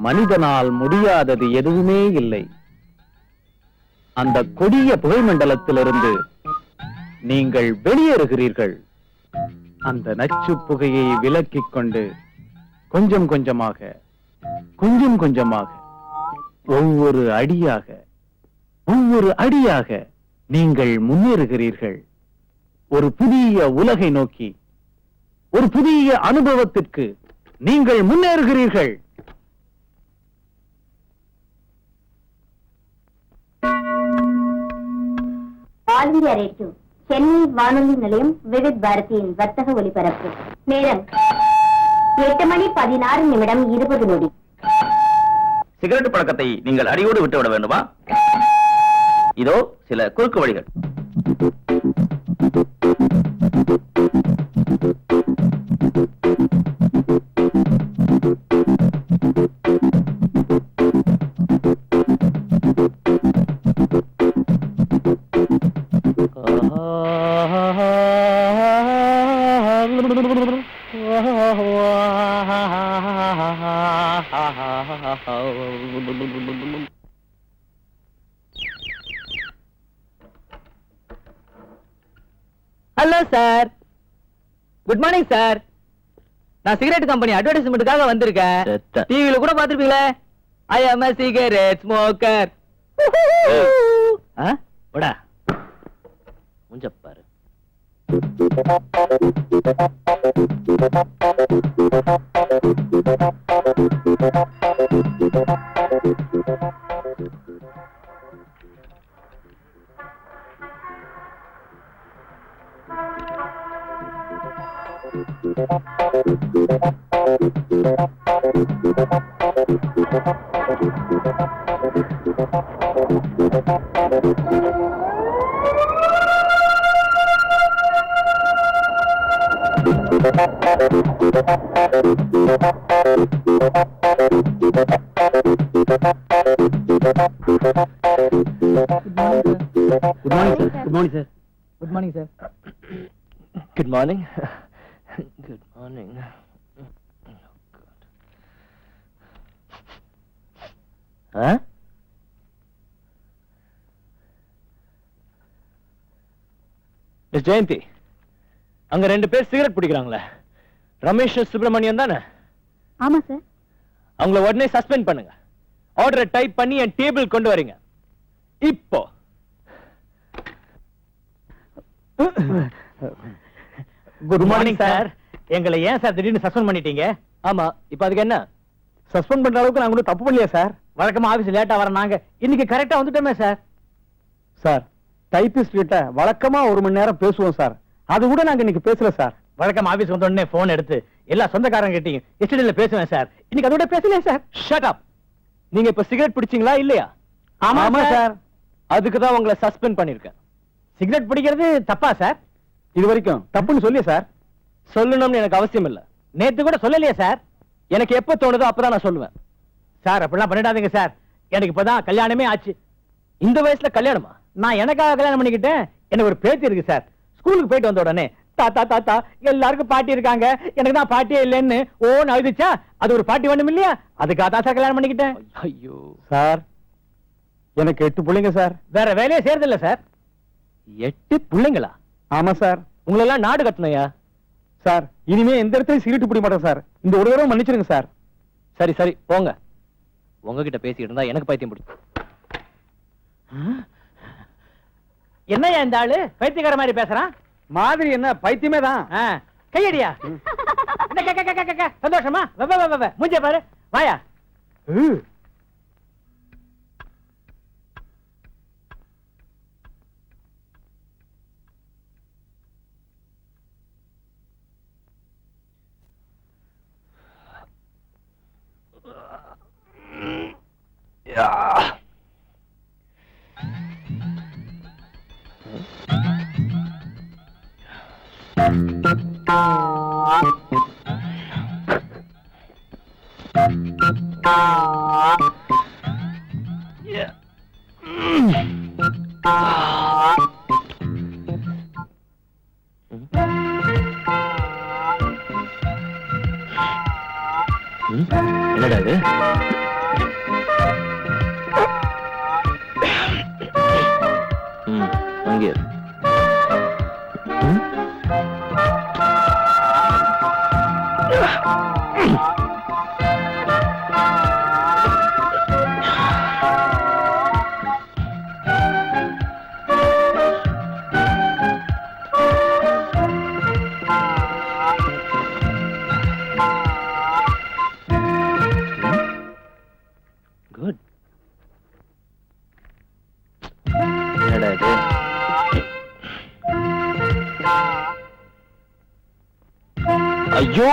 மனிதனால் முடியாதது எதுவுமே இல்லை. அந்த கொடிய புகைமண்டலத்திலிருந்து நீங்கள் வெளியேறுகிறீர்கள். அந்த நச்சு புகையை விலக்கிக் கொண்டு கொஞ்சம் கொஞ்சமாக கொஞ்சம் கொஞ்சமாக ஒவ்வொரு அடியாக ஒவ்வொரு அடியாக நீங்கள் முன்னேறுகிறீர்கள். ஒரு புதிய உலகை நோக்கி, ஒரு புதிய அனுபவத்திற்கு நீங்கள் முன்னேறுகிறீர்கள். ஆல் இந்தியா ரேடியோ சென்னை வானொலி நிலையம் விவித் பாரதியின் வர்த்தக ஒலிபரப்பு நேரம் 8:16:20. சிகரெட் பழக்கத்தை நீங்கள் அடியோடு விட்டுவிட வேண்டுமா? இதோ சில குறுக்கு வழிகள். Hello sir, good morning sir. நான் சிகரெட் கம்பெனி அட்வர்டைஸ்மெண்ட்டுக்காக வந்திருக்கேன். டிவில கூட பாத்துருப்பீங்களே. ஐ அம் a cigarette smoker. போடா. முஞ்சப்பாரு. Good morning sir. Good morning. Good morning. Huh? Miss Jayanthi, அங்க 2 பேர் சிகரெட் பிடிக்கிறாங்களே, ரமேஷ் சுப்பிரமணியன் தானே? ஆமா சார். அவங்கள உடனே சஸ்பெண்ட் பண்ணுங்க. ஆர்டரை டைப் பண்ணி என் டேபிள் கொண்டு வரீங்க இப்போ. Good morning sir. எங்களை ஏன் சார் திடீர்னு சஸ்பெண்ட் பண்ணிட்டீங்க? ஆமா, இப்ப அதுக்கு என்ன? சஸ்பெண்ட் பண்ற அளவுக்கு நாங்க ஒன்றும் தப்பு பண்ணலையா சார்? வழக்கமா ஆபீஸ் லேட்டா வர நாங்க இன்னைக்கு கரெக்டா வந்துட்டோமே சார். சார், டைபிஸ்ட் கிட்ட வழக்கமா 1 மணி நேரம் பேசுவோம் சார். அது கூட நாங்க இன்னைக்கு பேசல சார். வழக்கம் ஆபீஸ் வந்த உடனே போன் எடுத்து எல்லா சொந்தக்காரங்க கிட்டயும் எஸ்டிடில பேசுவேன் சார். இன்னைக்கு அதோட பேசல சார். Shut up. நீங்க இப்ப சிகரெட் பிடிச்சீங்களா இல்லையா? ஆமா சார். அதுக்கு தான் உங்களை சஸ்பெண்ட் பண்ணிருக்கேன். சிகரெட் பிடிக்கிறது தப்பா சார்? இது வரைக்கும் தப்புன்னு சொல்லி சார். சொல்லணும்னு எனக்கு அவசியம் இல்ல. நேத்து கூட சொல்லலையே சார். எனக்கு எப்ப தோணுதோ அப்பதான் நான் சொல்லுவேன். சார் அப்படிலாம் பண்ணிடாதீங்க சார். எனக்கு இப்பதான் கல்யாணமே ஆச்சு. இந்த வயசுல கல்யாணமா? நான் எனக்காக கல்யாணம் பண்ணிக்கிட்டேன். எனக்கு ஒரு பேத்தி இருக்கு சார். ஸ்கூலுக்கு போயிட்டு வந்த உடனே தாத்தா தாத்தா எல்லாருக்கும் பாட்டி இருக்காங்க, எனக்கு தான் பாட்டியே இல்லைன்னு ஓன்னு அழுதுச்சா, அது ஒரு பாட்டி வேணும் இல்லையா, அதுக்காக தான் சார் கல்யாணம் பண்ணிக்கிட்டேன். ஐயோ சார், எனக்கு 8 பிள்ளைங்க சார். வேற வேலையே செய்யறதில்ல சார். 8 பிள்ளைங்களா? ஆமா சார். உங்களெல்லாம் நாடு கட்டணையா சார்? இனிமே எந்த இடத்தையும் சிரிட்டு பிடி மாட்டேன் சார். இந்த ஒரு தடவை மன்னிச்சிருங்க சார். சரி சரி போங்க. உங்ககிட்ட பேசிட்டு இருந்தா எனக்கு பைத்தியம் பிடிக்கும். என்னையா இந்த ஆளு பைத்தியக்கார மாதிரி பேசுறான்? மாதிரி என்ன, பைத்தியமே தான். கையடியா. சந்தோஷமா? மூஞ்ச பாரு, வாயா. என்னடா இது? அங்கே குட். என்னடா இது? ஐயோ,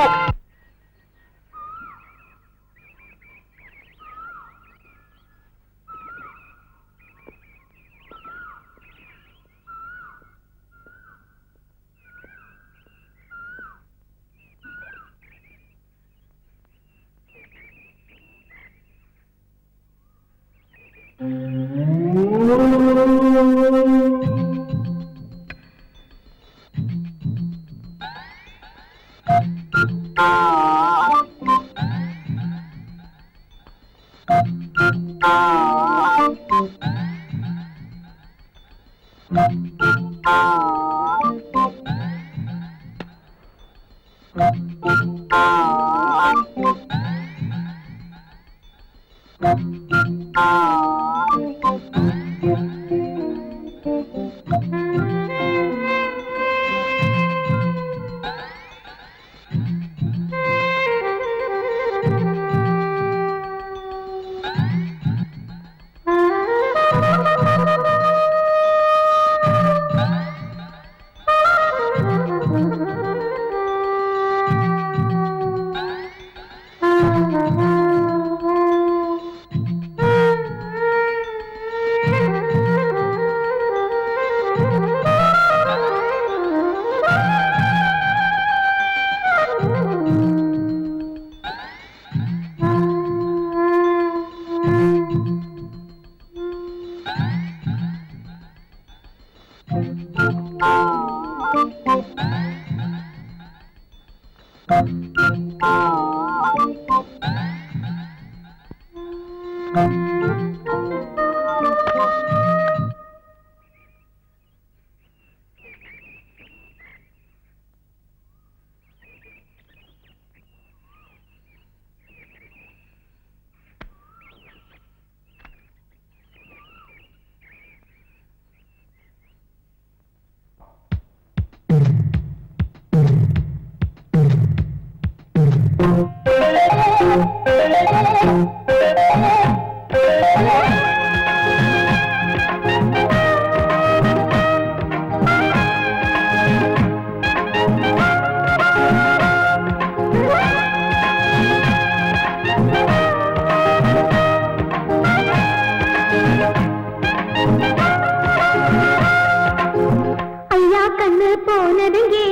ஐயா கண்ணு போனதுங்கே,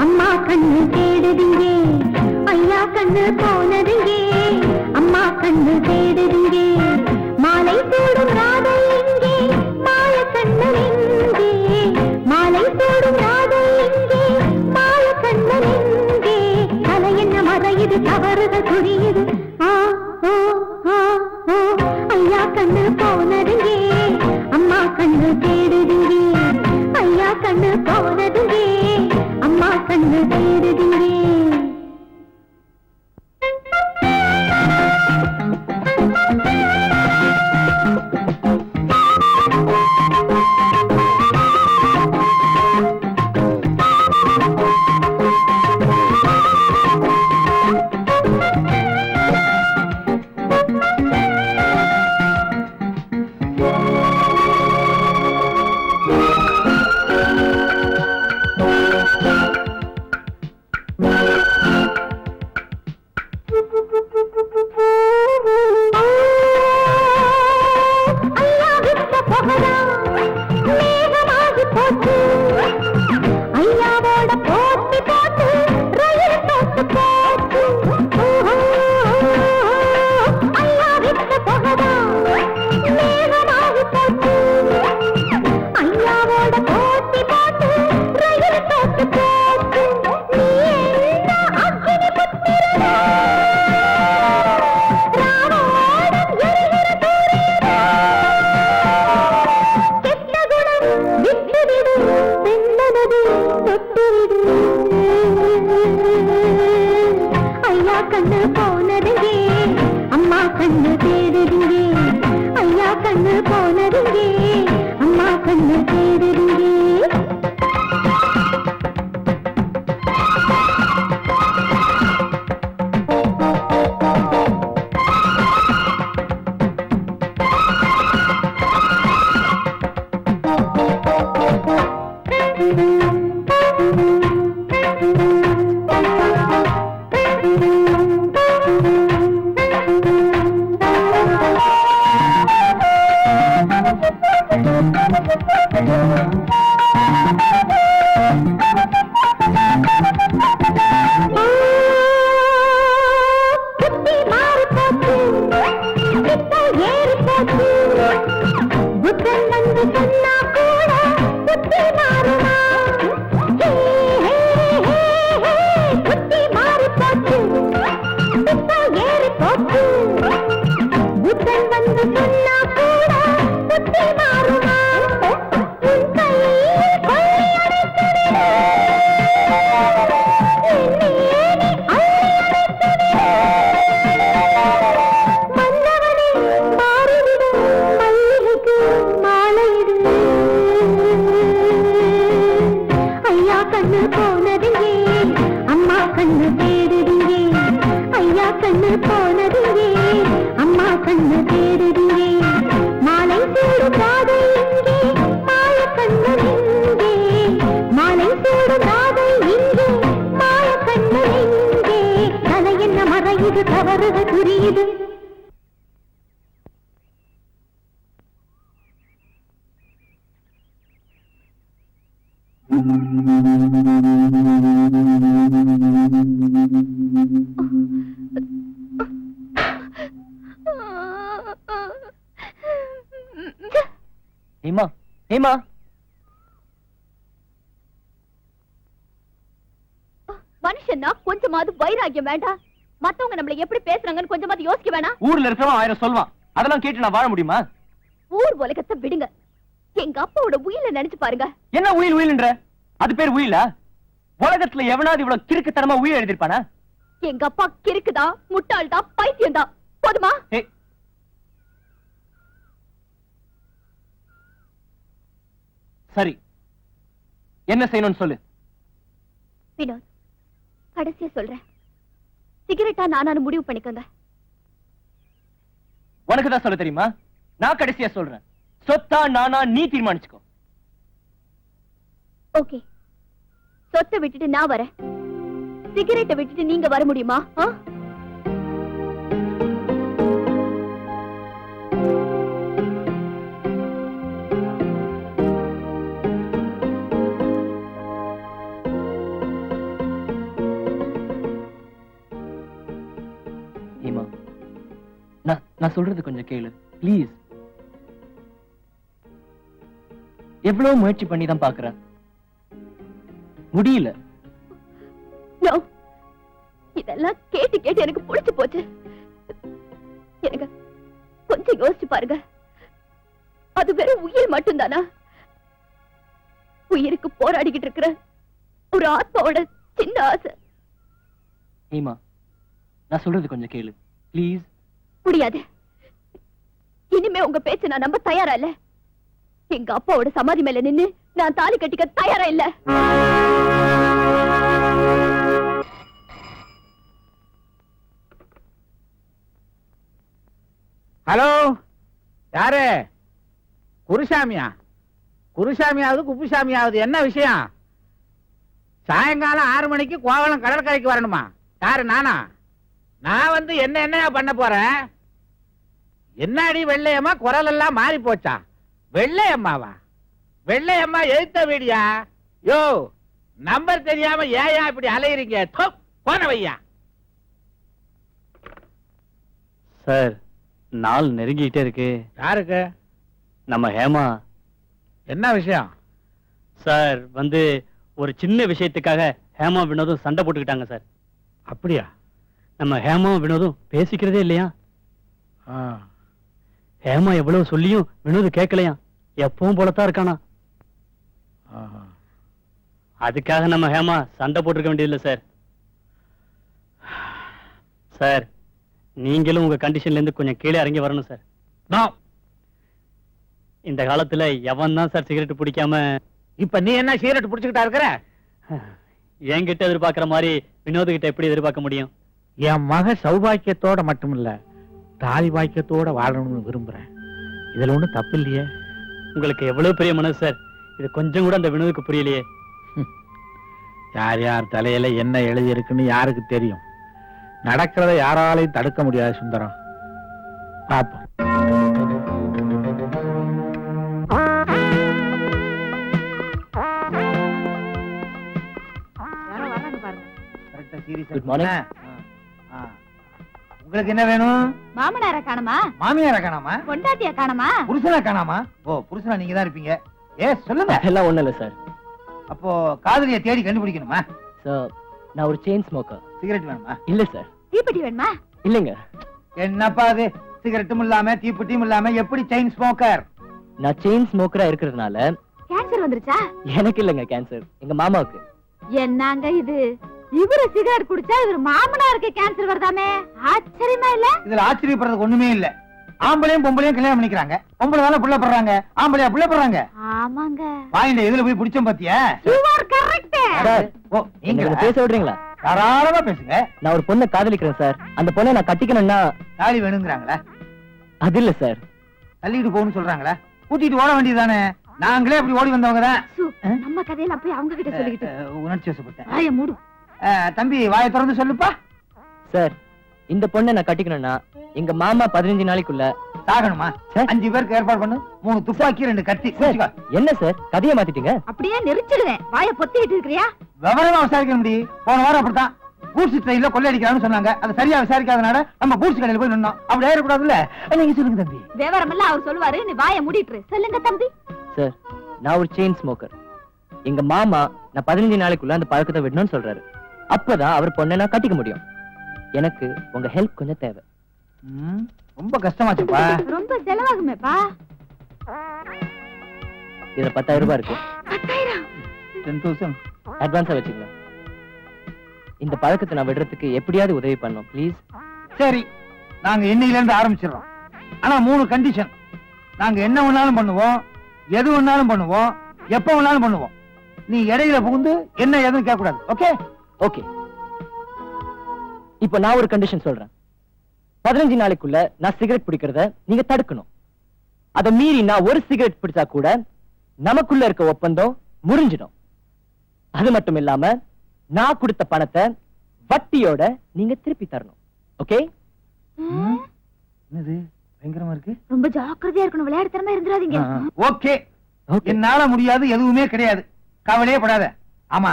அம்மா கண்ணு தேடுதுங்கே, வந்து சொன்னா கூட புத்தி மாறுமா? புத்தி மாறி போச்சு, இப்போ ஏறி போச்சு. புத்தன் வந்து சொன்னா கூட புத்தி மாறுமா? உன் கையில் கொள்ளையடைத்து விடு, என்னையே நீ அள்ளையடைத்து விடு. மன்னவனே மாறிவிடு, மல்லிகைக்கு மாலையிடு. ஐயா கண்ணு போனதுங்கே, அம்மா கண்ணு தேடுதுங்கே. ஐயா கண்ணு போனதுங்கே, அம்மா கண்ணு தேடுதுங்கே. மாலை சூடு காதை இங்கே, மாய கண்ணு இங்கே. மாலை சூடு காதை இங்கே, மாய கண்ணு இங்கே. தலை என்ன மறையுது, தவறுது புரியுது. ஹேமா, ஹேமா, மனுஷன்னா கொஞ்சமாவது வைராகியம் வேண்டாம்? மத்தவங்க நம்மள எப்படி பேசுறாங்கன்னு கொஞ்சமாவது யோசிக்க வேணாம்? ஊர்ல இருக்கிறவன் 1000 சொல்வான், அதெல்லாம் கேட்டு நான் வாழ முடியுமா? ஊர் உலகத்தை விடுங்க, எங்க அப்பாவோட உயிரை நினைச்சு பாருங்க. என்ன உயில் உயில்ன்ற? அது பேர் உயிலா? உலகத்துல எவனாவது இவ்வளவு கிறுக்குத்தனமா உயிர் எழுதிருப்பானா? எங்க அப்பா கிறுக்குதா, முட்டாள்தா, பைத்தியம்தா. போதுமா? ஏய், சரி, என்ன செய்யணும்னு சொல்லு. வினோத், கடைசியா சொல்றேன், சிகரெட்டா நானானு முடிவு பண்ணிக்கோங்க. உனக்கு தான் சொல்ல தெரியுமா? நான் கடைசியா சொல்றேன், சொத்தா நானா நீ தீர்மானிச்சுக்கோ. ஓகே, சொத்தை விட்டுட்டு நான் வரேன், சிகரெட்டை விட்டுட்டு நீங்க வர முடியுமா? ஹேமா, நான் சொல்றது கொஞ்சம் கேளு ப்ளீஸ். எவ்வளவு முயற்சி பண்ணி தான் பாக்குறேன், முடியல. No. இதெல்லாம் கேட்டு கேட்டு எனக்கு புடிச்சு போச்சு. எனக்கு கொஞ்சம் யோசிச்சு பாருங்க, அது வெறும் உயிர் மட்டும்தானா? உயிருக்கு போராடிக்கிட்டு இருக்கிற ஒரு ஆத்மாவோட சின்ன ஆசை. ஹேமா, நான் சொல்றது கொஞ்சம் கேளு ப்ளீஸ். முடியாது, இனிமே உங்க பேச்ச நான் நம்ப தயாரா இல்ல. எங்க அப்பாவோட சமாதி மேல நின்னு நான் தாலி கட்டிக்க தயாரா இல்ல. ஹலோ, யாரு? குருசாமியா? குருசாமியாவது குப்புசாமியாவது என்ன விஷயம்? சாயங்காலம் 6 மணிக்கு கோவளம் கடற்கரைக்கு வரணுமா? யாரு, நானா? நான் வந்து என்ன பண்ண போறேன்? என்னடி வெள்ளையம்மா, குரல் எல்லாம் மாறி போச்சா? வெள்ளையம்மாவா? வெள்ளையம்மா எழுத்த வீடியா? யோ, நம்பர் தெரியாம ஏயா இப்படி அலையறீங்க? போன வையா. சார், நாள் நெருங்கிட்டே இருக்கு. யாருக்கு? நம்ம ஹேமா. என்ன விஷயம்? சார், வந்து ஒரு சின்ன விஷயத்துக்காக ஹேமா வினோதும் சண்டை போட்டுக்கிட்டாங்க சார். அப்படியா? நம்ம ஹேமா வினோதும் பேசிக்கிறதே இல்லையா? ஹேமா எவ்வளவு சொல்லியும் வினோது கேட்கலையா? எப்பவும் போலத்தான் இருக்கானா? அதுக்காக நம்ம ஹேமா சண்டை போட்டுருக்க வேண்டியதில்லை சார். சார், நீங்களும் உங்க கண்டிஷன்ல இருந்து கொஞ்சம் கீழே இறங்கி வரணும் சார். இந்த காலத்துல எவன் தான் சார் சிகரெட் பிடிக்காம? இப்ப நீ என்ன சிகரெட் பிடிச்சுக்கிட்டா இருக்கிற? என்கிட்ட எதிர்பார்க்கிற மாதிரி வினோது கிட்ட எப்படி எதிர்பார்க்க முடியும்? என் மக சௌபாக்கியத்தோட மட்டுமில்ல, தாலி பாக்கியத்தோட வாழணும்னு விரும்புறேன். இதுல ஒண்ணும் தப்பு இல்லையே. உங்களுக்கு எவ்வளவு பெரிய மனசு சார், இது கொஞ்சம் கூட அந்த வினோதுக்கு புரியலையே. யார் யார் தலையில என்ன எழுதி இருக்குன்னு யாருக்கு தெரியும்? நடக்கிறத யாராலையும் தடுக்க முடியாது சுந்தரம். பாப்போம். Good morning. உங்களுக்கு என்ன வேணும்? மாமனார காணமா, மாமியார காணாமா, பொண்டாட்டிய காணமா. புருஷனா காணாமா? ஓ, புருஷனா நீங்க தான் இருப்பீங்க. சொல்லுங்க. அதெல்லாம் ஒண்ணும் இல்ல சார். அப்போ காதலிய தேடி கண்டுபிடிக்கணுமா? சார், நான் ஒரு செயின் ஸ்மோக்கர். சிகரெட் வேணுமா? இல்ல சார். தீப்பெட்டி வேணுமா? இல்லங்க. என்னப்பா அது, சிகரெட்டும் இல்லாம தீப்பெட்டியும் இல்லாம எப்படி செயின் ஸ்மோக்கர்? நான் செயின் ஸ்மோக்கரா இருக்கிறதுனால கேன்சர் வந்துருச்சா? எனக்கு இல்லங்க கேன்சர், எங்க மாமாவுக்கு. என்னங்க இது, இவரு சிகரெட் குடிச்சா இவர் மாமனாருக்கு கேன்சர் வருதாமே, ஆச்சரியமா இல்ல? இதுல ஆச்சரியப்படுறதுக்கு ஒண்ணுமே இல்ல. ஆம்பளையும் பொம்பளையும் கல்யாணம் பண்ணிக்கிறாங்க. பொம்பளை தானே புள்ள படுறாங்க, ஆம்பளையா புள்ள படுறாங்க. ஆமாங்க. வாயிண்ட இதுல போய் பிடிச்சோம் பாத்தியா? You are correct. சார், ஓ, நீங்க நீங்க பேச விடுறீங்களா? தாராளமா பேசுங்க. நான் ஒரு பொண்ணை காதலிக்கிறேன் சார். அந்த பொண்ணை நான் கட்டிக்கணும்னா தாலி வேணுங்கிறாங்களா? அது இல்ல சார். தள்ளிட்டு போகணும்னு சொல்றாங்களா? கூட்டிட்டு ஓட வேண்டியதுதானே. நாங்களே அப்படி ஓடி வந்தவங்க தான். சு, நம்ம கதையில போய் அவங்க கிட்ட சொல்லிக்கிட்டு உணர்ச்சி வசப்பட்டேன். வாய மூடு. தம்பி வாயை திறந்து சொல்லுப்பா. சார், இந்த பொண்ணை நான் கட்டிக்கணும்னா எங்க மாமா 15 நாளைக்குள்ள சாகணுமா? சார். 5 பேருக்கு ஏற்பாடு பண்ணு. 3 துப்பாக்கி 2 கத்தி. சார், என்ன சார் கதையை மாத்திட்டீங்க? அப்படியே நெரிச்சிடுவேன். வாய பொத்திக்கிட்டு இருக்கிறியா? விவரமா விசாரிக்க முடியும். போன வாரம் அப்படித்தான் கூட்ஸ் ட்ரெயின்ல கொள்ளையடிக்கிறான்னு சொன்னாங்க. அதை சரியா விசாரிக்காதனால நம்ம கூட்ஸ் கடையில போய் நின்னோம். அப்படி ஏறக்கூடாதுல்ல. நீங்க சொல்லுங்க தம்பி. விவரம் எல்லாம் அவர் சொல்லுவாரு, நீ வாய மூடிட்டு சொல்லுங்க தம்பி. சார், நான் ஒரு செயின் ஸ்மோக்கர். எங்க மாமா நான் 15 நாளைக்குள்ள அந்த பழக்கத்தை விடணும்னு சொல்றாரு. அப்பதான் அவர் பொண்ணை நான் கட்டிக்க முடியும். எனக்கு உங்க ஹெல்ப் கொஞ்சம் தேவை. ரொம்ப கஷ்டமாச்சுப்பா. ரொம்ப செலவாகுமேப்பா. இதுல 10,000 ரூபாய் இருக்கு. 10,000? 10,000 அட்வான்ஸா வச்சுக்கலாம். இந்த பழக்கத்தை நான் விடுறதுக்கு எப்படியாவது உதவி பண்ணும் ப்ளீஸ். சரி, நாங்க இன்னையில இருந்து ஆரம்பிச்சிடறோம். ஆனா 3 கண்டிஷன். நாங்க என்ன வேணாலும் பண்ணுவோம், எது வேணாலும் பண்ணுவோம், எப்ப வேணாலும் பண்ணுவோம். நீ இடையில புகுந்து என்ன எதுவும் கேட்க கூடாது. ஓகே? ஓகே. இப்போ நான் ஒரு கண்டிஷன் சொல்றேன். 15 நாளைக்குள்ள நான் சிகரெட் பிடிக்கிறத நீங்க தடுக்கணும். அதை மீறி நான் ஒரு சிகரெட் பிடிச்சா கூட நமக்குள்ள இருக்க ஒப்பந்தம் முறிஞ்சிடும். அது மட்டும் இல்லாம நான் கொடுத்த பணத்தை வட்டியோட நீங்க திருப்பி தரணும். ஓகே? என்னது பயங்கரமா இருக்கு. ரொம்ப ஜாக்கிரதையா இருக்கணும், விளையாட்டுத்தனமா இருந்துடாதீங்க. ஓகே. என்னால முடியாது எதுவுமே கிடையாது. கவலையே படாத. ஆமா,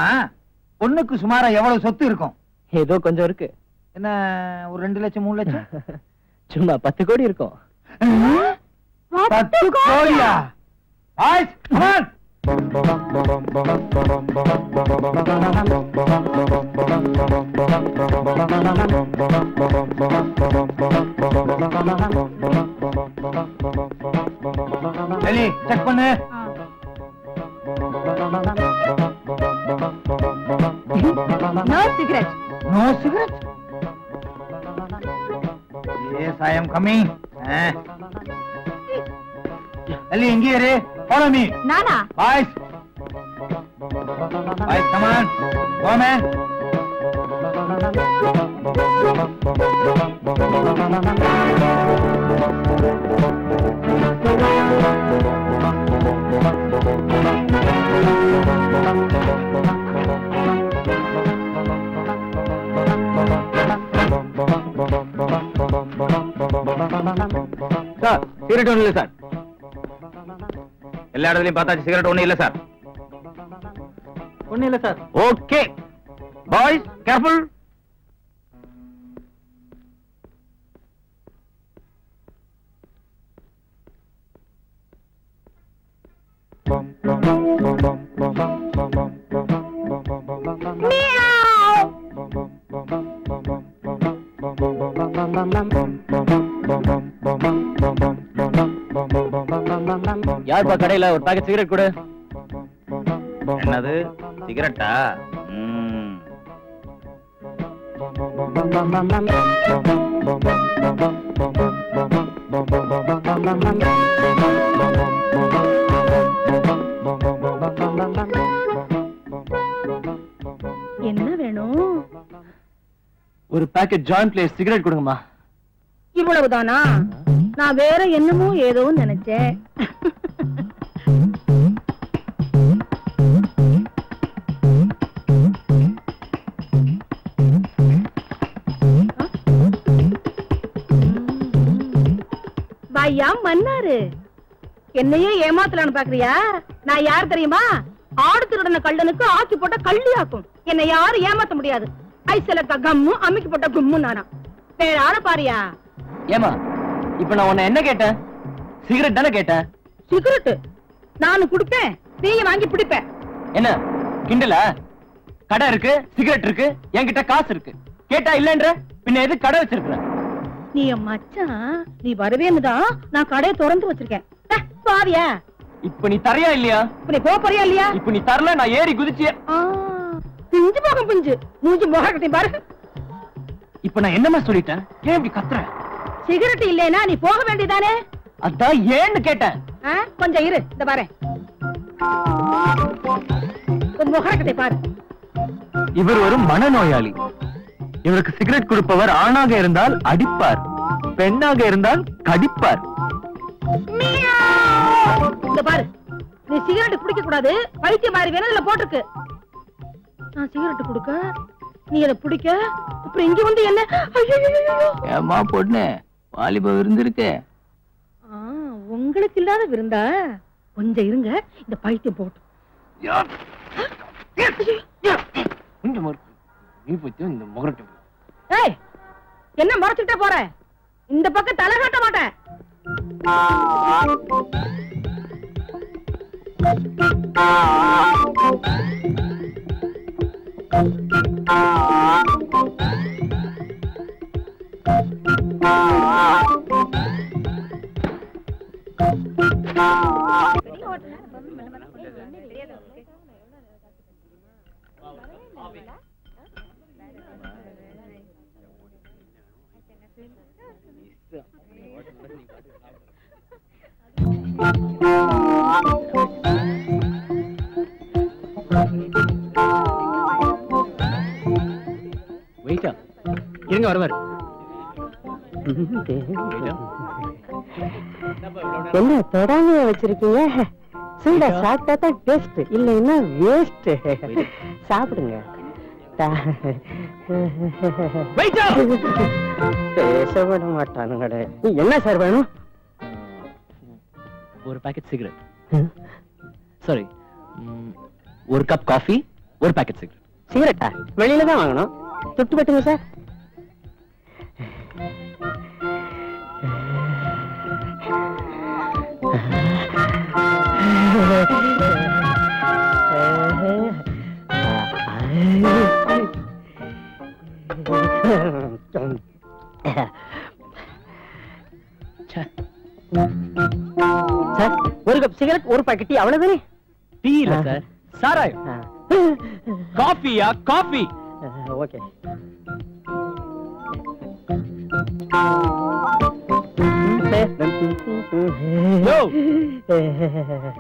பொண்ணுக்கு சுமாரா எவ்வளவு சொத்து இருக்கும்? ஏதோ கொஞ்சம் இருக்கு. என்ன, ஒரு 2 லட்சம் 3 லட்சம்? சும்மா 10 கோடி இருக்கும். 10 கோடியா? Boys, come on. எலி, செக் பண்ணு. No cigarette. No cigarette? Yes, I am coming. Ellie, இங்கே இரு. Follow me. நானா? Boys. Boys, come on. Go, man. Sir, cigarette ஒண்ணு இல்ல சார். எல்லா இடத்துலயும் பார்த்தாச்சு, சிகரெட் ஒண்ணு இல்ல சார். ஒண்ணும் இல்ல சார். Okay boys, careful. யார்ப்பா கடையில ஒரு பாக்கெட் சிகரெட் கொடு. என்னது, சிகரெட்டா? என்ன வேணும்? ஒரு பாக்கெட் ஜாயிண்ட் பிளேஸ் சிகரெட் கொடுங்கம்மா. இவ்வளவுதானா? நான் வேற என்னமோ ஏதோ நினைச்சேன். பையா மன்னாரு, என்னையே ஏமாத்தலான்னு பாக்குறியா? நான் யார் தெரியுமா? ஆடு திருடன கள்ளனுக்கு ஆக்கி போட்ட கள்ளி ஆக்கும். என்னை யாரும் ஏமாத்த முடியாது. ஐசலக்க கம்மு, அம்மிக்கு போட்ட கும்மு நானா. வேற ஆள பாரியா? ஏமா இப்ப நான் உன்னை என்ன கேட்டேன்? சிகரெட் தானே கேட்டேன். சிகரெட் நானு குடுப்பேன், நீ வாங்கி பிடிப்பேன். என்ன கிண்டலா? கடை இருக்கு, சிகரெட் இருக்கு, என்கிட்ட காசு இருக்கு. கேட்டா இல்லன்ற பின்ன எது கடை வச்சிருக்க? நீ என் மச்சான், நீ வருவேன்னுதான் நான் கடையை திறந்து வச்சிருக்கேன். பாவியா? இப்ப நீ தரையா இல்லையா? இப்ப நீ போறியா இல்லையா? இப்ப நீ தரல, நான் ஏறி குதிச்சு. பிஞ்சு போக பிஞ்சு மூஞ்சி முகக்கட்டி பாரு. இப்ப நான் என்னமா சொல்லிட்டேன்? ஏன் இப்படி கத்துற? சிகரெட் இல்லைன்னா நீ போக வேண்டியதானே? அதான் ஏன்னு கேட்டேன். கொஞ்சம் இரு, இந்த பாரு முகக்கட்டை பாரு. இவர் ஒரு மனநோயாளி. இவருக்கு சிகரெட் கொடுப்பவர் ஆணாக இருந்தால் அடிப்பார், பெண்ணாக இருந்தால் கடிப்பார். இந்த பாரு, நீ சிகரெட் குடிக்க கூடாது, பைத்தியம் மாதிரி வேணும் இதுல போட்டிருக்கு. நான் சிகரெட் குடுக்க, நீ அதை பிடிக்க, அப்புறம் இங்க வந்து என்ன? ஏமா பொண்ணு, வாலிப விருந்திருக்கு. உங்களுக்கு இல்லாத விருந்தா? கொஞ்சம் இருங்க, இந்த பைத்தியம் போட்டு. ஏய், என்ன மறைச்சுட்டே போற? இந்த பக்கம் தலை காட்ட மாட்டேன். வெயிட்டா இருங்க, வருவார். என்ன தொடாம வச்சிருக்கீங்க? சூடா சாப்பிட்டா தான் டேஸ்ட், இல்லைன்னா வேஸ்ட். சாப்பிடுங்க. பேசப்பட மாட்டானுங்கடே. என்ன சார் வேணும்? ஒரு பாக்கெட் சிகரெட். சாரி, ஒரு கப் காஃபி, ஒரு பாக்கெட் சிகரெட். சிகரெட்டா? வெளியில தான் வாங்கணும். துட்டு பட்டுங்க சார். சார், ஒரு கப் சிகரெட், ஒரு பாக்கெட் டீ, அவ்வளவுதானே? டீ இல்ல சார், சாராயம். காஃபியா? காஃபி. ஓகே.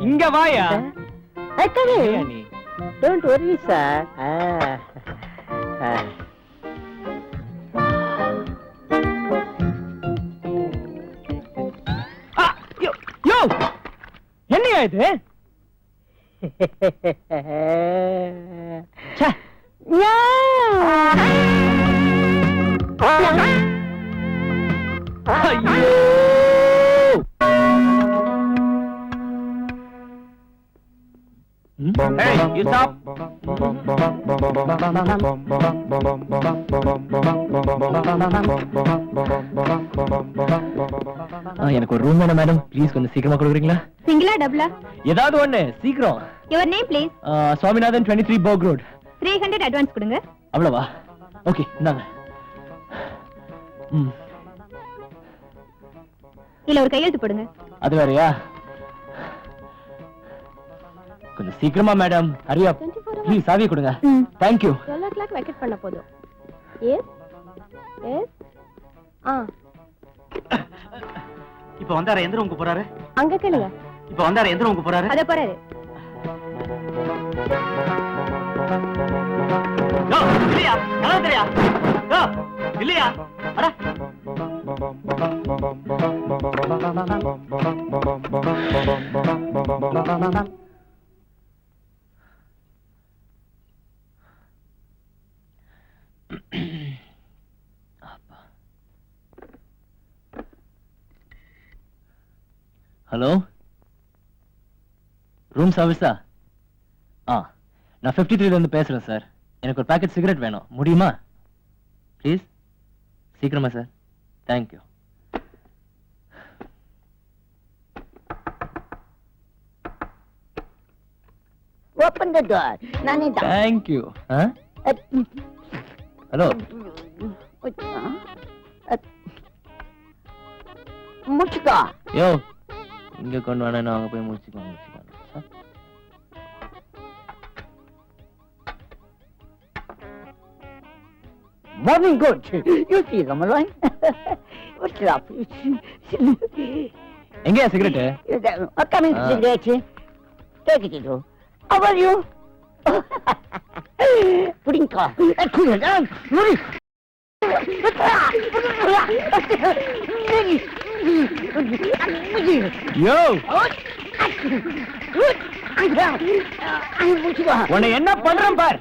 இங்க வாயா. நீ டோன்ட் வரி சார். என்னையா இது? ஐயோ! Hey, you stop. எனக்கு ஒரு ரூம் வேணும் மேடம், ப்ளீஸ் கொஞ்சம் சீக்கிரமா கொடுக்குறீங்களா? சிங்கிளா டபுளா? ஏதாவது ஒண்ணு சீக்கிரம். Your name please? Swaminathan, 23 work road. 300 advance கொடுங்க. அவ்வளவா? ஓகே, இந்தாங்க. இல்ல ஒரு கையெழுத்து போடுங்க. அது வேறயா? கொஞ்சம் சீக்கிரமா மேடம், ஹரி அப். ப்ளீஸ் சாவி கொடுங்க. Thank you. 12 o'clock வெக்கேட் பண்ண போதும். Yes yes. இப்ப வந்தாரு, எந்த ரூமுக்கு போறாரு? அங்க கேளுங்க. இப்ப வந்தாரு, எந்த ரூமுக்கு போறாரு? அத போறாரு. இல்லையா? நல்லா தெரியா? இல்லையா? அட ஹலோ, ரூம் சர்வீஸா? நான் 53 இருந்து பேசுறேன் சார். எனக்கு ஒரு பாக்கெட் சிகரெட் வேணும், முடியுமா? ப்ளீஸ். சீக்கிரமா sir. Thank you. Open the door. நானே தான். தேங்க்யூ. ஹலோ. முச்சுக்கோ. யோ, இங்க கொண்டு வானே, நான் அங்க போய் முடிச்சுக்கலாம். Morning good. You see Ramalan? What's up? எங்கயா cigarette? Coming cigarette. Take it, Ido. How are you? Pudding car. யோ, உன்னை என்ன பண்றேன் பார்.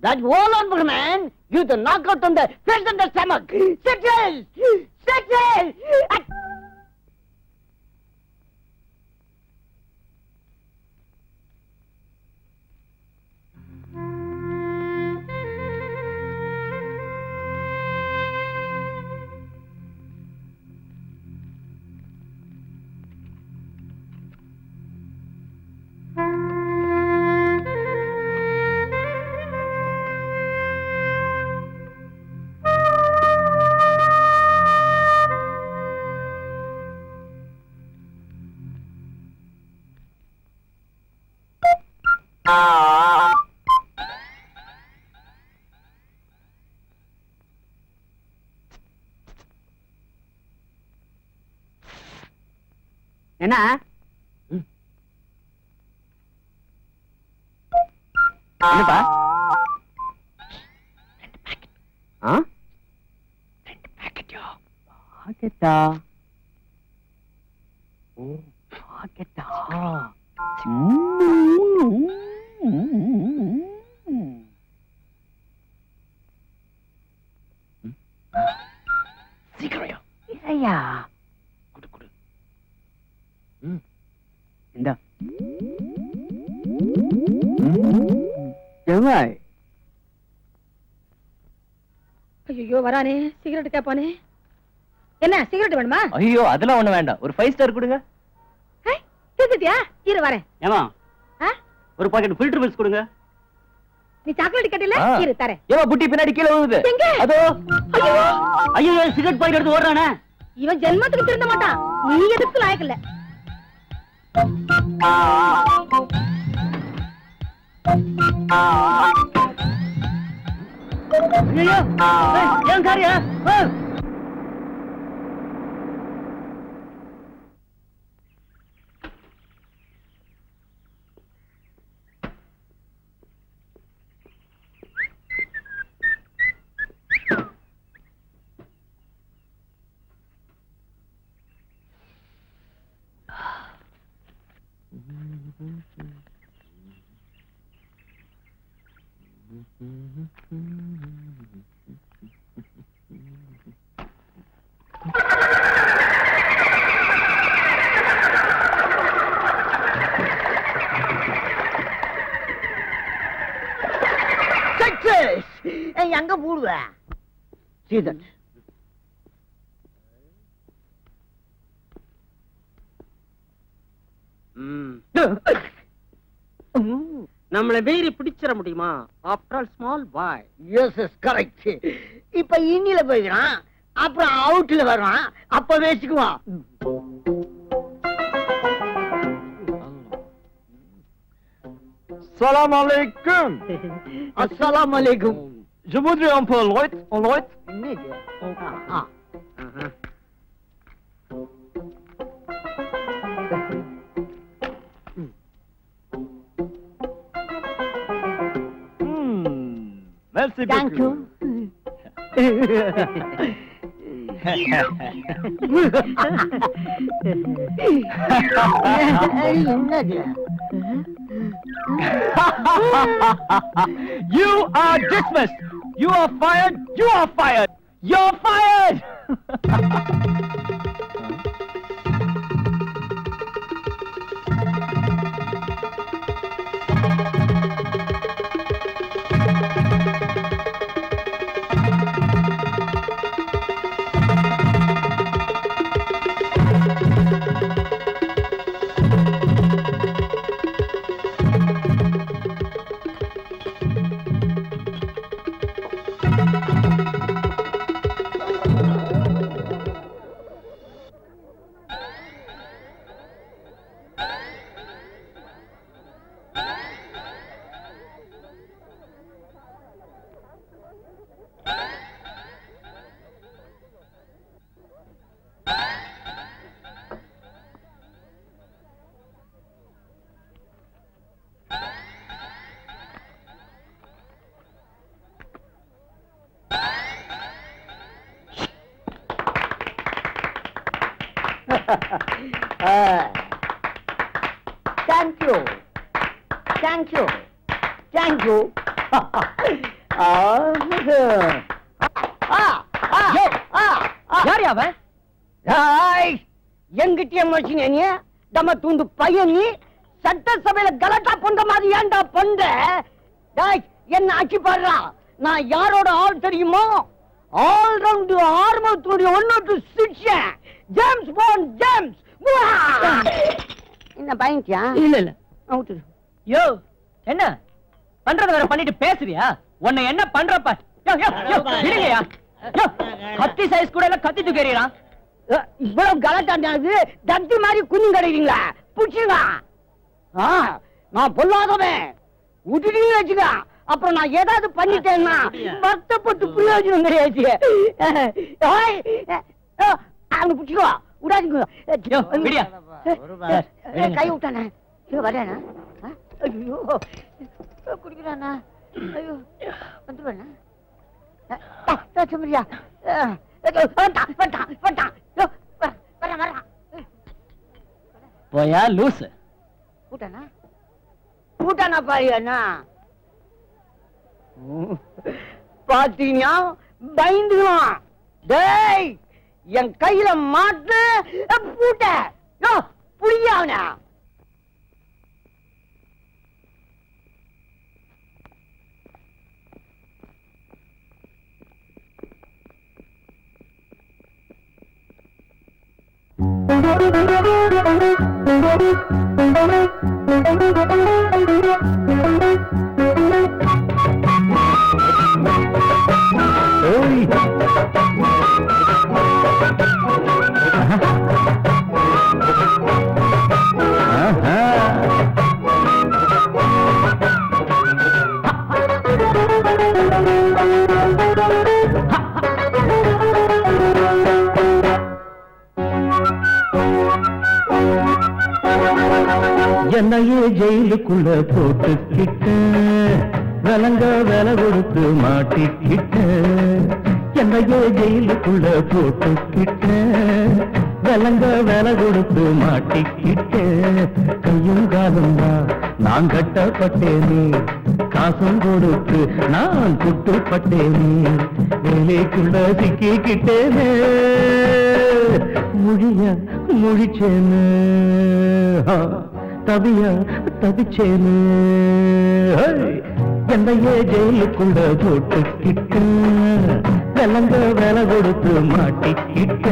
That wall on man, you the knockout on the face and the stomach. Settle! Settle! என்ன என்னப்பா? பாக்கெட்டா? ஓ, பாக்கெட்டா? சீக்கிரம் ஐயா, குடு குடு. இந்த ஐயோ வரானே, சிகரெட் கேப்பானே. என்ன சிகரெட் வேணுமா? ஐயோ, அதெல்லாம் ஒண்ணு வேண்டாம். ஒரு 5 ஸ்டார் கொடுங்க. தீர்ந்துட்டியா? இரு வரேன். ஏமா ஒரு பாக்கெட் ஃபில்டர் மில்ஸ் கொடுங்க. நீ சாக்லேட் கேட்டல? இரு தரேன். ஏமா புட்டி பின்னாடி கீழ விழுது. எங்க? அதோ. ஐயோ, சிகரெட் பாக்கெட் எடுத்து ஓடுறானே. இவன் ஜென்மத்துக்கு திருந்த மாட்டான். நீ எதுக்கு லாயக்கு இல்ல. ஐயோ, ஏன் காரியா? எங்க போடுவ? சீதன் நம்மள மீறி பிடிச்சிட முடியுமா? After all small boy. Yes yes correct. இப்ப இன்னில போய்க்கிறான், அப்புறம் அவுட்ல வர்றான், அப்ப வேச்சுக்குவான். Salam alaikum. அஸ்ஸலாமு அலைக்கும். Je voudrais un peu light, en light. என்னது? Merci Thank you. என்னது? You are dismissed. You are fired. You are fired. You're fired. Thank you. Thank you. Thank you. யார் அவன்? எங்கிட்டே மனுஷன் நீ நம்ம தூண்டு பையன் நீ சட்டசபையில கலட்டா பொண்ட மாதிரி ஏன்டா பொண்ட என்ன ஆட்சி பாடுறா நான் யாரோட ஆள் தெரியுமோ ஆல் ரவுண்ட் ஆர்மத்துடைய 1-6 ஜேம்ஸ் பாண்ட் ஜேம்ஸ் என்ன பயன்டியா இல்ல அவுட் யோ என்ன பண்றத வேற பண்ணிட்டு பேசுறியா? உன்னை என்ன பண்றப்ப இல்லையா? கத்தி சைஸ் கூட இல்ல கத்தி தூக்கிறீரா? இவ்வளவு கலட்டாண்டாது தத்தி மாதிரி குஞ்சு கிடைக்கிறீங்களா? புடிச்சுங்க. நான் பொல்லாதவன் விட்டுட்டீங்க வச்சுக்க. அப்புறம் நான் ஏதாவது பண்ணிட்டேன்னா வருத்தப்பட்டு பிரயோஜனம் கிடையாது. அவங்க புடிச்சுக்கோ விடாதீங்க. கை விட்டானே வரேனா? ஐயோ குடிக்கிறானா? ஐயோ வந்துருவேண்ணா சுமரியா போயா லூசு. கூட்டானா கூட்டானா பாரியாண்ணா பாத்தீங்கன்னா பயந்துக்கலாம். டேய் என் கையில மாட்டு பூட்ட புரியாவனா? என்னையே ஜெயிலுக்குள்ள போட்டுக்கிட்ட விலங்க வில கொடுத்து மாட்டிக்கிட்ட என்னையே ஜெயிலுக்குள்ள போட்டுக்கிட்ட விலங்க வில கொடுத்து மாட்டிக்கிட்ட கையும் காலம் தான் நான் கட்டப்பட்டேனே காசும் கொடுத்து நான் குட்டுப்பட்டேனே வேலைக்குள்ள சிக்கிக்கிட்டேனே முழிய முழிச்சேனே தவியா தவிச்சேனே என்னையே ஜெயிலுக்குள்ள போட்டுக்கிட்ட விலங்க வில கொடுத்து மாட்டிக்கிட்ட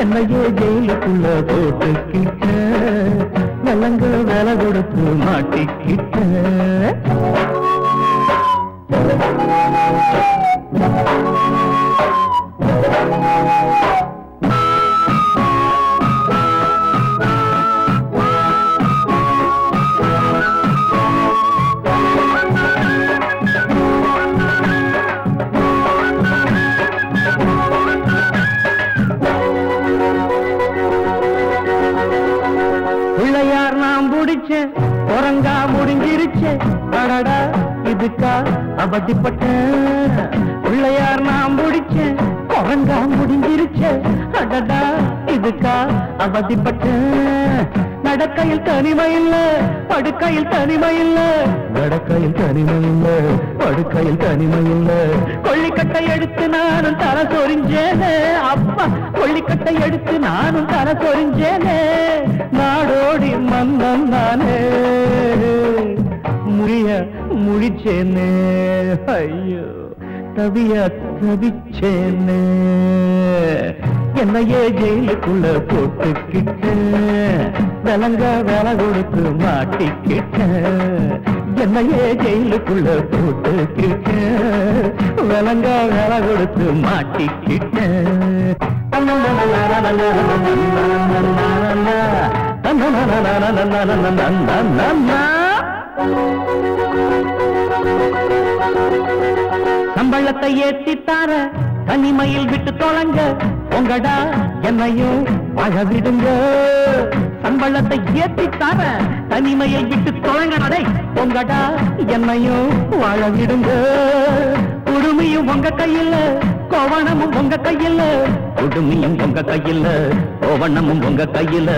என்னையே ஜெயிலுக்குள்ள போட்டுக்கிட்ட விலங்க வில கொடுத்து மாட்டிக்கிட்ட குரங்கா முடிஞ்சிருச்சு அடடா இதுக்கா அவதிப்பட்ட பிள்ளையார் நாம் முடிச்சேன் குரங்கா முடிஞ்சிருச்சு அடடா இதுக்கா அவதிப்பட்ட நடக்கையில் தனிமை இல்ல, படுக்கையில் தனிமை இல்ல, நடக்கையில் தனிமை இல்ல, படுக்கையில் தனிமை இல்ல. கொள்ளிக்கட்டை எடுத்து நானும் தலை சொரிஞ்சேனே, அப்பா கொள்ளிக்கட்டை எடுத்து நானும் தலை சொரிஞ்சேனே, நாடோடி மன்னன் நானே, முடிச்சேனே, ஐயோ தவியா தவிச்சேனே, என்னையே ஜெயிலுக்குள்ள போட்டுக்கிட்ட, விலங்க வேலை கொடுத்து மாட்டிக்கிட்ட, என்னையே ஜெயிலுக்குள்ள போட்டுக்கிட்ட, விலங்க வேலை கொடுத்து மாட்டிக்கிட்ட. சம்பளத்தை ஏத்தித்தார தனிமையில் விட்டு தொலைங்க, உங்கடா என்னையும் வாழ விடுங்க. சம்பளத்தை ஏத்தித்தார தனிமையில் விட்டு தொலைங்கடா, உங்கடா என்னையும் வாழ விடுங்க. குடுமையும் உங்க கையில, கோவணமும் உங்க கையில, குடுமையும் உங்க கையில, கோவணமும் உங்க கையில.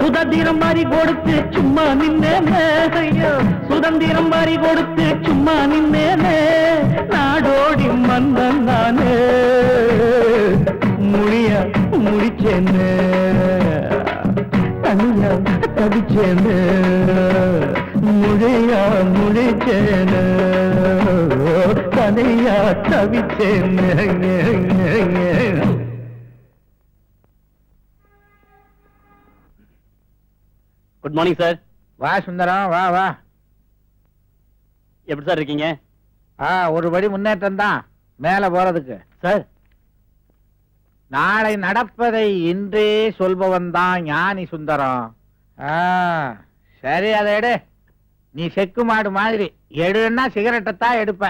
சுதந்திரம் மாறி கொடுத்து சும்மா நின்னேனே, ஐயோ சுதந்திரம் மாறி கொடுத்து சும்மா நின்னேனே, நாடோடி மன்னன் நானே, முடிச்சேனே, தனியா தவிச்சேனே, முடிச்சேனே, தனியா தவிச்சேனே. Good morning sir. வா சுந்தரம், வா வா. எப்படி சார் இருக்கீங்க? ஒரு படி முன்னேற்றம் தான் மேல போறதுக்கு. சார் நாளை நடப்பதை இன்றே சொல்பவன் தான் ஞானி சுந்தரம். சரி அதை எடு. நீ செக்கு மாடு மாதிரி எடுன்னா சிகரெட்டை தான் எடுப்ப.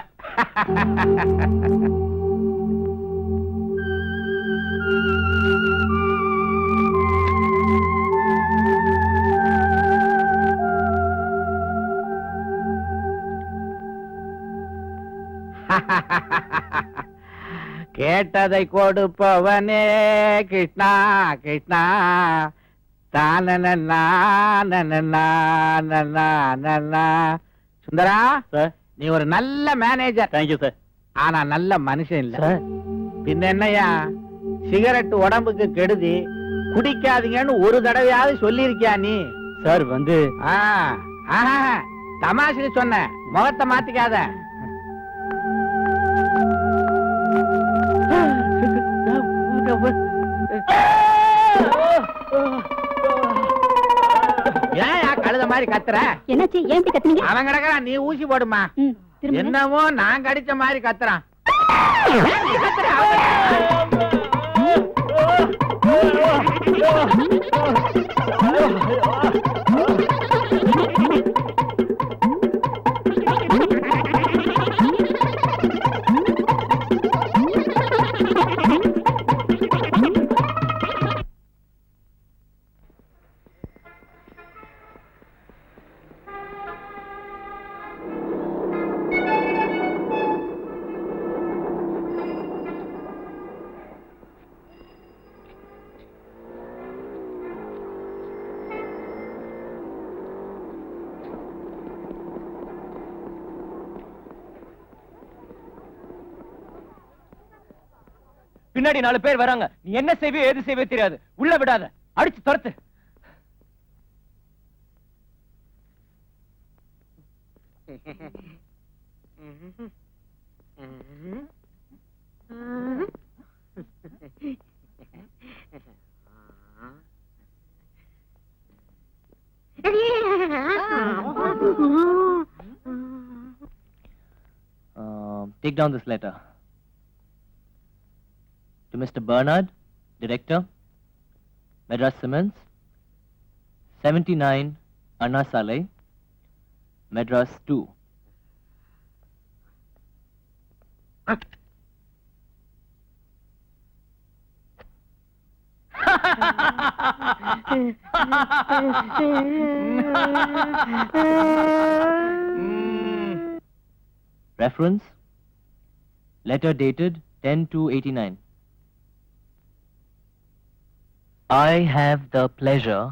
கேட்டதை கொடுப்பவனே கிருஷ்ணா கிருஷ்ணா, தானனா. சுந்தரா சார். நீ ஒரு நல்ல மேனேஜர். Thank you sir. ஆனா நல்ல மனுஷன் இல்ல. சார் பின்ன என்னையா, சிகரெட் உடம்புக்கு கெடுதி, குடிக்காதீங்கன்னு ஒரு தடவையாவது சொல்லியிருக்கியா நீ? சார் வந்து தமாஷுக்கு சொன்ன, முகத்தை மாத்திக்காத. ஏன் கழுத மாதிரி கத்துற? என்னாச்சு? ஏன் இப்படி கத்துனீங்க? அவன் கிடக்குறான், நீ ஊசி போடுமா. என்னமோ நான் கடிச்ச மாதிரி கத்துறான். பின்னாடி 4 பேர் வராங்க. நீ என்ன செய்வே ஏது செய்வே தெரியாது. உள்ள விடாத, அடிச்சு துரத்து. Take down this letter. To Mr. Bernard, Director, Madras Simmons, 79 Anna Saleh, Madras 2. Reference, letter dated 10/2/89. I have the pleasure.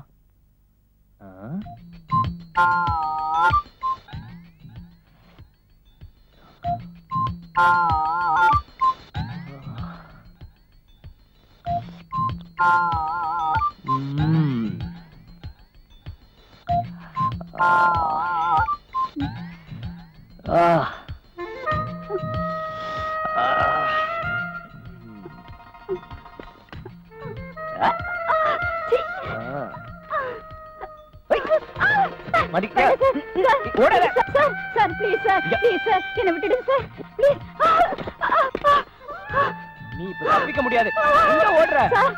Sir please sir என்ன விட்டுடுங்க சார் ப்ளீஸ். நீ இப்ப தப்பிக்க முடியாது. எங்க ஓடுற? சார்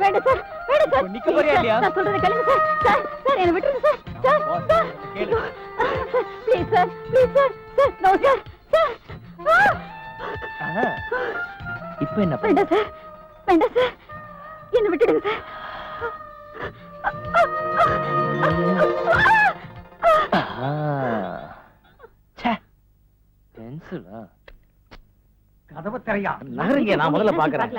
வேண்டாம் சார் வேண்டாம் சார். நிக்க போறியா இல்லையா? நான் சொல்றத கேளுங்க சார். சார் என்ன விட்டுடுங்க சார். சார் கேளு. Please sir no sir. இப்ப என்ன வேண்டாம் சார் என்ன விட்டுடுங்க சார். கதவை திரையா நகருங்க, நான் முதல்ல பாக்குறேன்.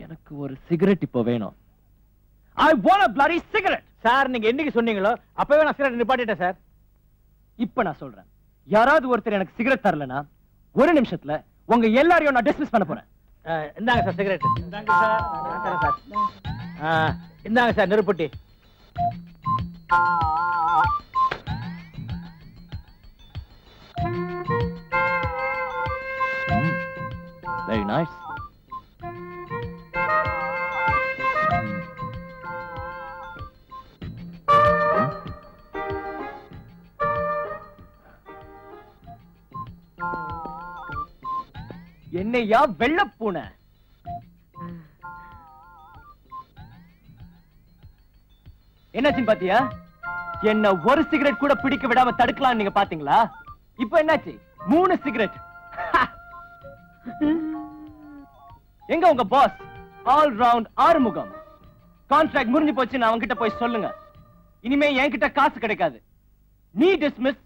எனக்கு ஒரு சிகரெட் இப்ப வேணும். I want a bloody cigarette. Sir நீங்க என்னைக்கு சொன்னீங்களோ அப்பவே நான் சிகரெட் நிப்பாட்டிட்டேன் சார். இப்ப நான் சொல்றேன், யாராவது ஒருத்தர் எனக்கு சிகரெட் தரலனா ஒரு நிமிஷத்துல உங்க எல்லாரையும் நான் டிஸ்மிஸ் பண்ண போறேன். இந்தாங்க சார் சிகரெட். இந்தாங்க சார். இந்தாங்க சார் நெருப்புட்டி. Very nice. என்னையா வெள்ளப்பூனை? என்னாச்சு பாத்தியா? என்ன ஒரு சிகரெட் கூட பிடிக்க விடாம தடுக்கலாம் நீங்க பாத்தீங்களா? இப்ப என்னாச்சு? 3 சிகரெட். எங்க உங்க boss all round Arumugam? Contract முடிஞ்சு போச்சு, நான் அவங்கிட்ட போய் சொல்லுங்க. இனிமே என்கிட்ட காசு கிடைக்காது. நீ டிஸ்மிஸ்.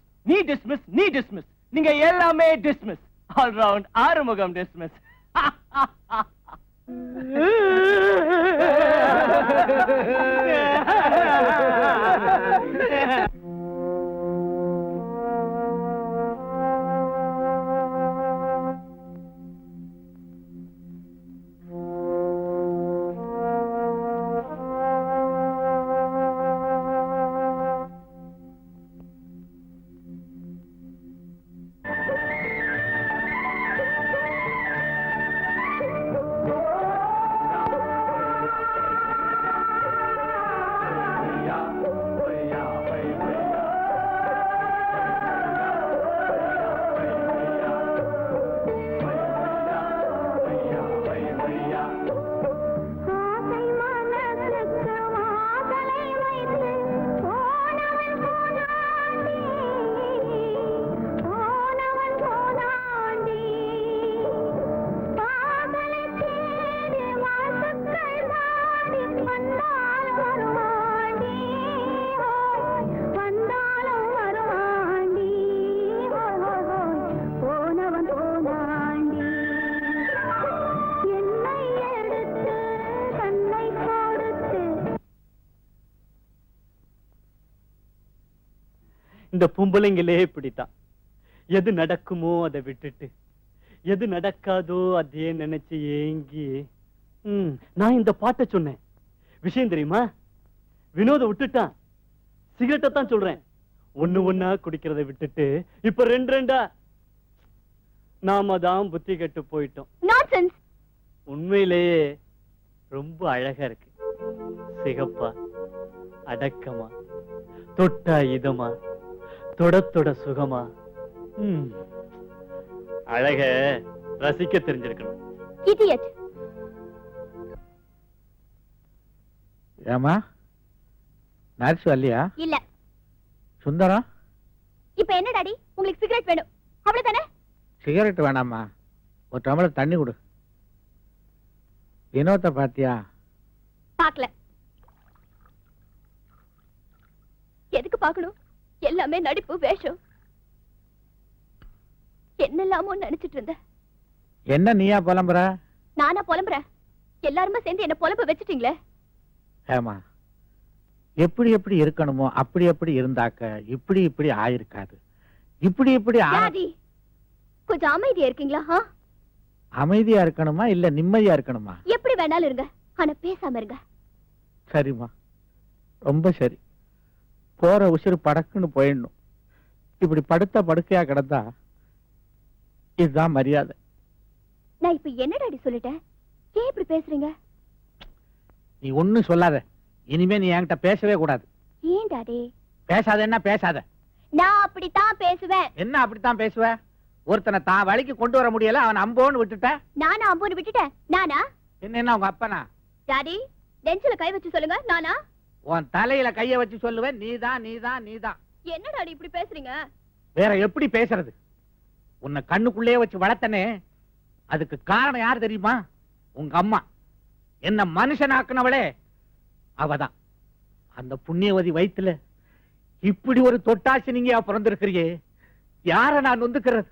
நீங்க எல்லாமே dismiss. All round Arumugam dismiss. இந்த பொம்பளைங்களே இப்படித்தான். எது நடக்குமோ அதை விட்டுட்டு எது நடக்காதோ அதையே நினைச்சு ஏங்கி. நான் இந்த பாட்டை சொன்னேன். விஷயம் தெரியுமா? வினோத விட்டுட்டான். சிகரெட்டை தான் சொல்றேன். ஒண்ணா குடிக்கிறத விட்டுட்டு இப்ப 2 நாம தான் புத்தி கெட்டு போயிட்டோம். உண்மையிலேயே ரொம்ப அழகா இருக்கு. சிகப்பா, அடக்கமா, தொட்டா இதமா, தொட சுகமா. அழக ரசிக்க தெரிஞ்சிருக்கணும். ஏமா நர்ஸ் வரலையா? இல்ல. சுந்தரம், இப்ப என்ன டாடி, உங்களுக்கு சிகரெட் வேணும் அவ்வளவுதானே? சிகரெட் வேணாமா, ஒரு டம்ளர் தண்ணி கொடு. வினோத்தை பாத்தியா? பாக்கல. எதுக்கு பாக்கணும்? எல்லாமே நடிப்பு, வேஷம். என்னெல்லாமோ நினைச்சிட்டு இருந்த. என்ன நீயா புலம்புற? நானா புலம்புறேன்? எல்லாருமே சேர்ந்து என்ன பொழப்ப வச்சுட்டீங்களே. ஏமா, எப்படி எப்படி இருக்கணுமோ அப்படி எப்படி இருந்தாக்க இப்படி இப்படி ஆயிருக்காது. இப்படி இப்படி டாடி கொஞ்சம் அமைதியா இருக்கீங்களா? அமைதியா இருக்கணுமா இல்ல நிம்மதியா இருக்கணுமா? எப்படி வேணாலும் இருங்க, ஆனா பேசாம இருங்க. சரிம்மா, ரொம்ப சரி. போற உசிறு படக்குன்னு போயிடணும். இப்படி படுத்த படுக்கையா கிடந்தா இதுதான் மரியாதை. நான் இப்ப என்ன டாடி சொல்லிட்டேன்? ஏன் இப்படி பேசுறீங்க? நீ ஒண்ணும் சொல்லாத. இனிமே நீ என்கிட்ட பேசவே கூடாது. ஏன் டாடி? பேசாத என்ன பேசாத. நான் அப்படித்தான் பேசுவேன். என்ன அப்படித்தான் பேசுவ? ஒருத்தனை தான் வழிக்கு கொண்டு வர முடியல, அவன் அம்போன்னு விட்டுட்ட. நானா அம்போன்னு விட்டுட்டேன்? நானா? என்ன உங்க அப்பனா? டாடி நெஞ்சில கை வச்சு சொல்லுங்க. நானா? உன் தலையில கைய வச்சு சொல்லுவேன். நீதான் நீதான் நீதான். என்ன டாடி இப்படி பேசுறீங்க? வேற எப்படி பேசுறது? உன்னை கண்ணுக்குள்ளே வச்சு வளர்த்தனே, அதுக்கு காரணம் யார் தெரியுமா? உங்க அம்மா. என்ன மனுஷனாக்குனவளே அவதான். அந்த புண்ணியவதி வயித்துல இப்படி ஒரு தொட்டாசி நீங்க பிறந்திருக்கிறியே, யார நான் நொந்துக்கிறது?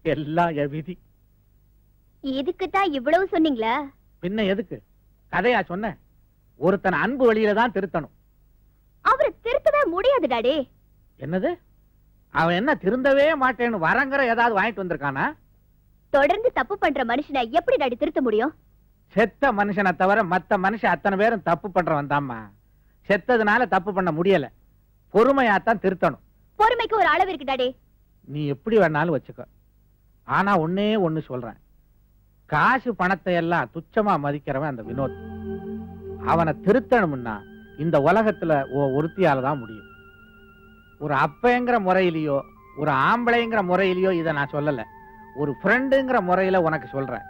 எல்லாம் என் விதி. இதுக்குத்தான் இவ்வளவு சொன்னீங்களா? பின்ன எதுக்கு கதையா சொன்ன? ஒருத்தன் அன்பு வழியில தான் திருத்தணும். அவரை திருத்தவே முடியாது டாடி. என்னது? அவன் என்ன திருந்தவே மாட்டேன்னு வரங்கிற ஏதாவது வாங்கிட்டு வந்திருக்கானா? தொடர்ந்து தப்பு பண்ற மனுஷனை எப்படி டாடி திருத்த முடியும்? செத்த மனுஷனை தவிர மத்த மனுஷன் அத்தனை பேரும் தப்பு பண்றவன் தாம்மா. செத்ததுனால தப்பு பண்ண முடியல, பொறுமையாத்தான் திருத்தணும். பொறுமைக்கு ஒரு அளவு இருக்கு டாடி. நீ எப்படி வேணாலும் வச்சுக்க. ஆனா ஒன்னே ஒண்ணு சொல்றேன், காசு பணத்தை எல்லாம் துச்சமா மதிக்கிறவன் அந்த வினோத். அவனை திருத்தணும்னா இந்த உலகத்துல ஒருத்தியால தான் முடியும். ஒரு அப்பங்கிற முறையிலயோ ஒரு ஆம்பளைங்கிற முறையிலயோ இதை நான் சொல்லல, ஒரு ஃப்ரெண்டுங்கிற முறையில உனக்கு சொல்றேன்.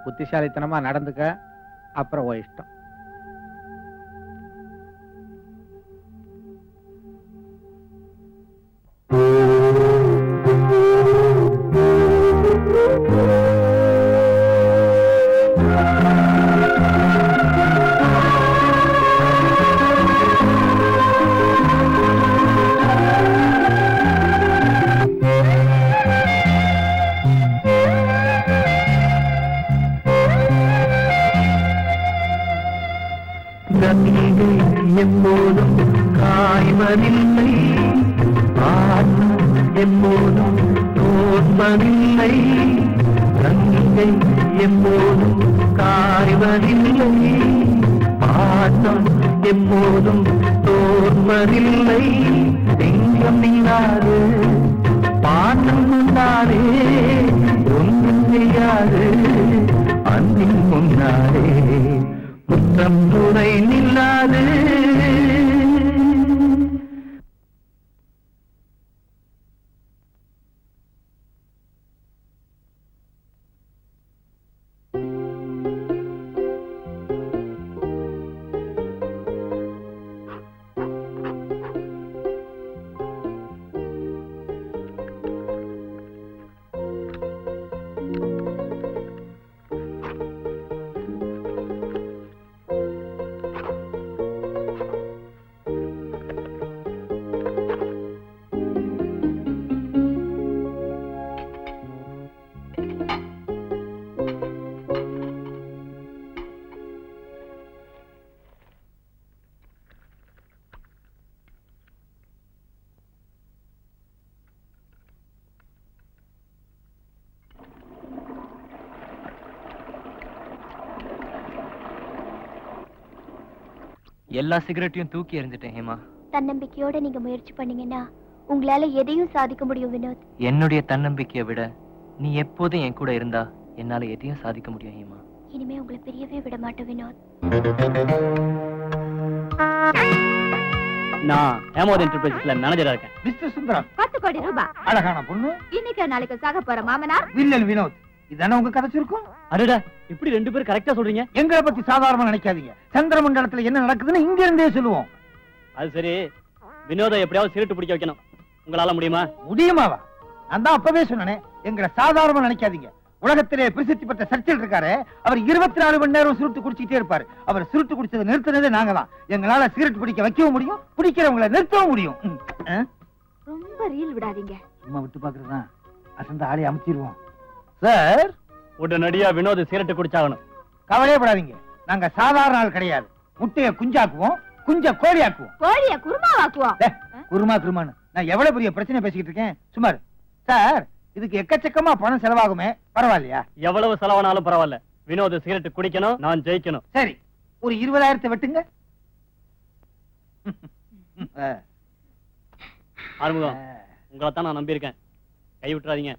புத்திசாலித்தனமா நடந்துக்க, அப்புறம் ஓ இஷ்டம். எப்போதும் காய்வதில்லை, ஆட்டம் எப்போதும் தோற்பதில்லை. கங்கை எப்போதும் காய்வதில்லை, ஆட்டம் எப்போதும் தோற்பதில்லை. தெய்வம் இல்லாது பாட்டம் முன்னாலே ஒன்றும் செய்யாது, அன்பின் முன்னாலே குற்றம் துணை நில்லாது. எல்லா சிகரெட்டையும் தூக்கி எறிஞ்சிட்டேன் ஹேமா. தன்னம்பிக்கையோட நீங்க முயற்சி பண்ணீங்கன்னா உங்களால எதையும் சாதிக்க முடியும் வினோத். என்னுடைய தன்னம்பிக்கையை விட நீ எப்போதும் என் கூட இருந்தா என்னால எதையும் சாதிக்க முடியும் ஹேமா. இனிமே உங்களை பிரியவே விட மாட்டேன் வினோத். நான் ஹேமோத் என்டர்பிரைசஸ்ல மேனேஜரா இருக்கேன். மிஸ்டர் சுந்தரம், 10 கோடி ரூபாய். அழகான பொண்ணு, இன்னைக்கு நாளைக்கு சாக போற மாமனார் வில்லன் வினோத். இதானே உங்க கதை சுருக்கம்? அடடா, இப்படி ரெண்டு பேரும் கரெக்டா சொல்றீங்க. எங்களை பத்தி சாதாரணமா நினைக்காதீங்க. சந்திர மண்டலத்துல என்ன நடக்குதுன்னு இங்க இருந்தே சொல்லுவோம். அது சரி, வினோதை எப்படியாவது சிகரெட் பிடிக்க வைக்கணும். உங்களால முடியுமா? முடியுமாவா? நான் தான் அப்பவே சொன்னேனே, எங்களை சாதாரணமா நினைக்காதீங்க. உலகத்திலே பிரசித்தி பெற்ற சர்ச்சில் இருக்காரு, அவர் 24 மணி நேரம் சுருட்டு குடிச்சிட்டே இருப்பாரு. அவர் சுருட்டு குடிச்சதை நிறுத்தினதே நாங்க தான். எங்களால சிகரெட் பிடிக்க வைக்கவும் முடியும், பிடிக்கிறவங்களை நிறுத்தவும் முடியும். ரொம்ப ரீல் விடாதீங்க. சும்மா விட்டு பாக்குறதுதான், அசந்த ஆளை அமைச்சிருவோம். சார், உடனடியா வினோத் சிகரெட் குடிச்சாகணும். கவலையப்படாதீங்க, நாங்க சாதாரண ஆள் கிடையாது. முட்டைய குஞ்சாக்குவோம், குஞ்ச கோழி ஆக்குவோம். கோழிய குருமா ஆக்குவோம். குருமா குருமான்னு நான் எவ்வளவு பெரிய பிரச்சனை பேசிக்கிட்டு இருக்கேன். சுமார் சார், இதுக்கு எக்கச்சக்கமா பணம் செலவாகுமே, பரவாயில்லையா? எவ்வளவு செலவானாலும் பரவாயில்ல, வினோத் சிகரெட் குடிக்கணும், நான் ஜெயிக்கணும். சரி, ஒரு 20,000 வெட்டுங்க. ஆறுமுகம், உங்களை தான் நான் நம்பியிருக்கேன், கை விட்டுறாதீங்க.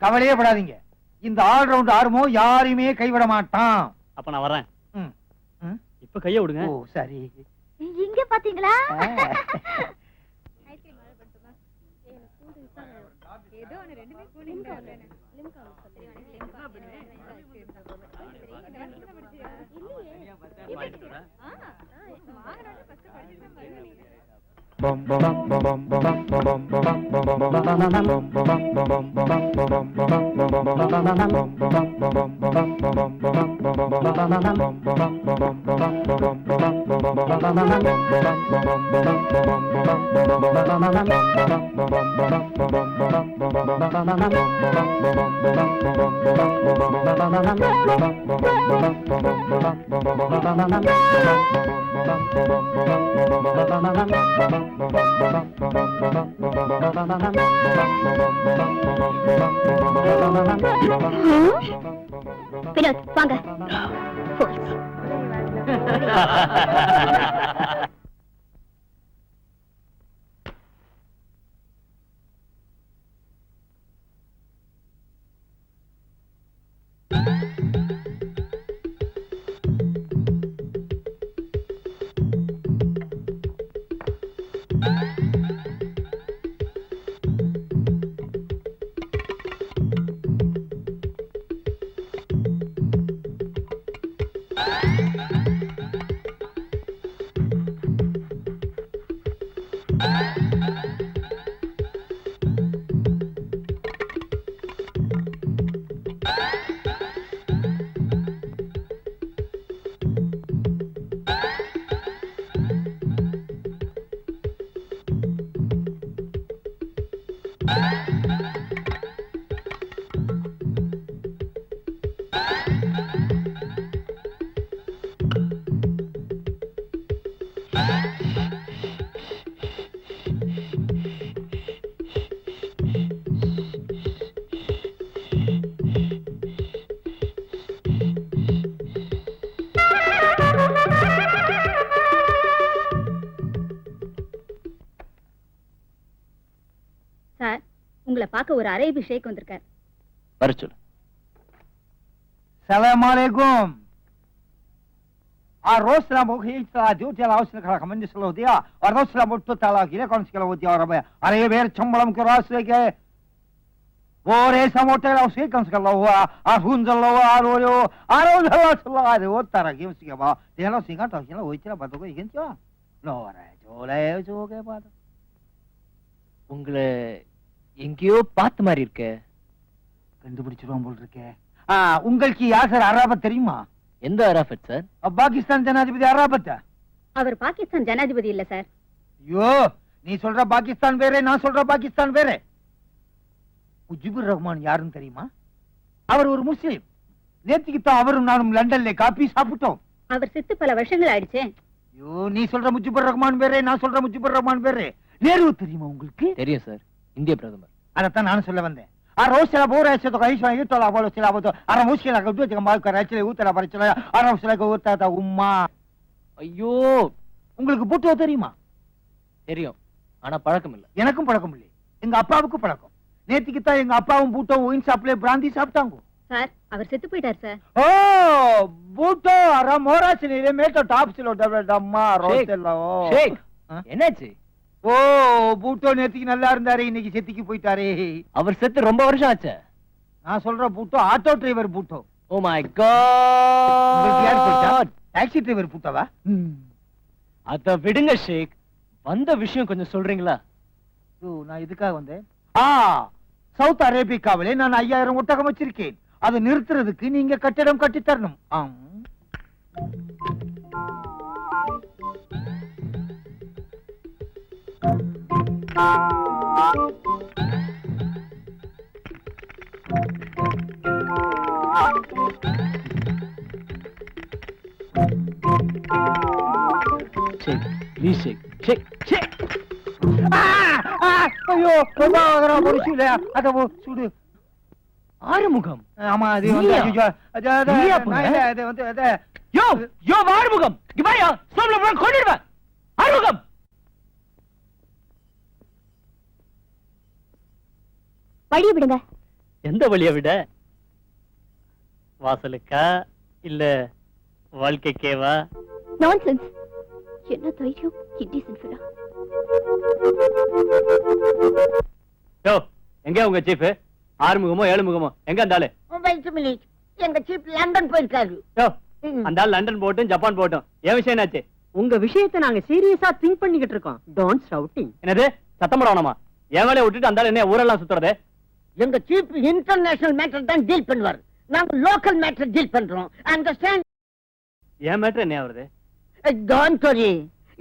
கவலையே படாதீங்க, இந்த ஆல்ரவுண்ட் ஆர்மோ யாரையுமே கைவிட மாட்டான். அப்ப நான் வரேன். ம், ம். இப்ப கைய விடுங்க. ஓ சரி. இங்க பாத்தீங்களா? வினோத் வாங்க. சார், உங்களை பார்க்க ஒரு அரேபி ஷேக் வந்திருக்கார். வர சொல்லு. சலாம் அலைக்கும். الروس لا مخيج تاديو تلا وسنا كلا كمان سلوديا الروس لا بوتو تلا كيلا كون سكلا وديا ربا أريه بير چمبلم كراس لكه بوري سموتة لا وسكي كون سكلا هوا أفون زلا هوا أرويو أرو زلا سلا هذا هو ترى كيم سكيا با تيلا سيكان تاكيلا ويتلا باتوكو يكين تيا نورا جولا جوكه بات உங்களை எங்கேயோ பார்த்த மாதிரி இருக்க. கண்டுபிடிச்சிருவோம் போல் இருக்கே. உங்களுக்கு யார் சார் அராபத் தெரியுமா? எந்த அராஃபத் சார்? பாகிஸ்தான் ஜனாதிபதி அராபத்தா? அவர் பாகிஸ்தான் ஜனாதிபதி இல்ல சார். ஐயோ, நீ சொல்ற பாகிஸ்தான் வேற, நான் சொல்ற பாகிஸ்தான் வேற. முஜிபுர் ரஹ்மான் யாருன்னு தெரியுமா? அவர் ஒரு முஸ்லிம். நேத்திக்கு தான் அவரும் நானும் லண்டன்ல காபி சாப்பிட்டோம். அவர் செத்து பல வருஷங்கள் ஆயிடுச்சே. ஐயோ, நீ சொல்ற முஜிபுர் ரஹ்மான் வேற, நான் சொல்ற முஜிபுர் ரஹ்மான் வேற. நேரு தெரியுமா உங்களுக்கு? தெரியும் சார், இந்திய பிரதமர். அதத்தான் நானும் சொல்ல வந்தேன். روسلا بورا يسوع كايش ما يطلع بالو سلا بتو أنا مشكلة كده جم ما كراچله ஊத்தல பரிச்சல أنا مشكلة ஊத்தாத உம்மா. ஐயோ, உங்களுக்கு பூட்டோ தெரியுமா? தெரியும், ஆனா பழக்கம் இல்ல. எனக்கும் பழக்கம் இல்லை, எங்க அப்பாவுக்கு பழக்கம். நேத்திக்கு தான் எங்க அப்பாவும் பூட்டோ ஒயின் ஷாப்ல பிராந்தி சாப்பிட்டாங்க. சார், அவர் செத்து போயிட்டார் சார். ஓ, பூட்டோ அர மோராசினிலே மேட்டோ டாப்ஸ்ல டம்மா ரோஸ்ல. ஷேக், என்னாச்சு? ஓ, பூட்டோ நேத்திக்கு நல்லா இருந்தாரு, இன்னைக்கு செத்திக்கு போயிட்டாரே. அவர் செத்து ரொம்ப வருஷம் ஆச்சு. நான் சொல்ற பூட்டோ ஆட்டோ டிரைவர் பூட்டோ. ஓ மை காட், உங்களுக்கு யார் போயிட்டா? டாக்ஸி டிரைவர் பூட்டோவா? அத விடுங்க ஷேக், வந்த விஷயம் கொஞ்சம் சொல்றீங்களா? ஓ, நான் இதுக்காக வந்தேன். சவுத் அரேபியாவிலே நான் 5000 ஒட்டகம் வச்சிருக்கேன். அதை நிறுத்துறதுக்கு நீங்க கட்டிடம் கட்டி தரணும். ப்ளீஸ் ஐயோ பொரிச்சு அத சுடு ஆறுமுகம். ஆமா அது வந்து நீயா? ஐயோ, அது நீயா பொண்ணு? நான் இல்ல, அது வந்து அது யோ யோ ஆறுமுகம் இங்க வாயா, ஸ்டாப்ல போய் கொன்னிடுவேன். ஆறுமுகம் வழியை விடுங்க. எந்த வழியை விட? வாசலுக்கா இல்ல வாழ்க்கைக்கேவா? நான்சென்ஸ். என்ன தைரியம் இன்டீசன்ட் ஃபெலோ. யோ எங்க உங்க சீஃப்? ஆறுமுகமோ ஏழுமுகமோ எங்க அந்த ஆளு? Wait a minute. எங்க சீப் லண்டன் போயிருக்காரு. யோ அந்த ஆள் லண்டன் போட்டும் ஜப்பான் போட்டும் என் விஷயம் என்னாச்சு? உங்க விஷயத்தை நாங்க சீரியஸா திங்க் பண்ணிக்கிட்டு இருக்கோம். Don't shouting. என்னது சத்தம் போடணுமா? என் வேலையை விட்டுட்டு அந்த ஆள் என்ன ஊரெல்லாம் சுத்துறது? எங்க சீப் இன்டர்நேஷனல் மேட்டர் தான் டீல் பண்ணுவார். நாங்க லோக்கல் மேட்டர் டீல் பண்றோம். அண்டர்ஸ்டாண்ட்? என் மேட்டர் என்ன வருது? Don't worry.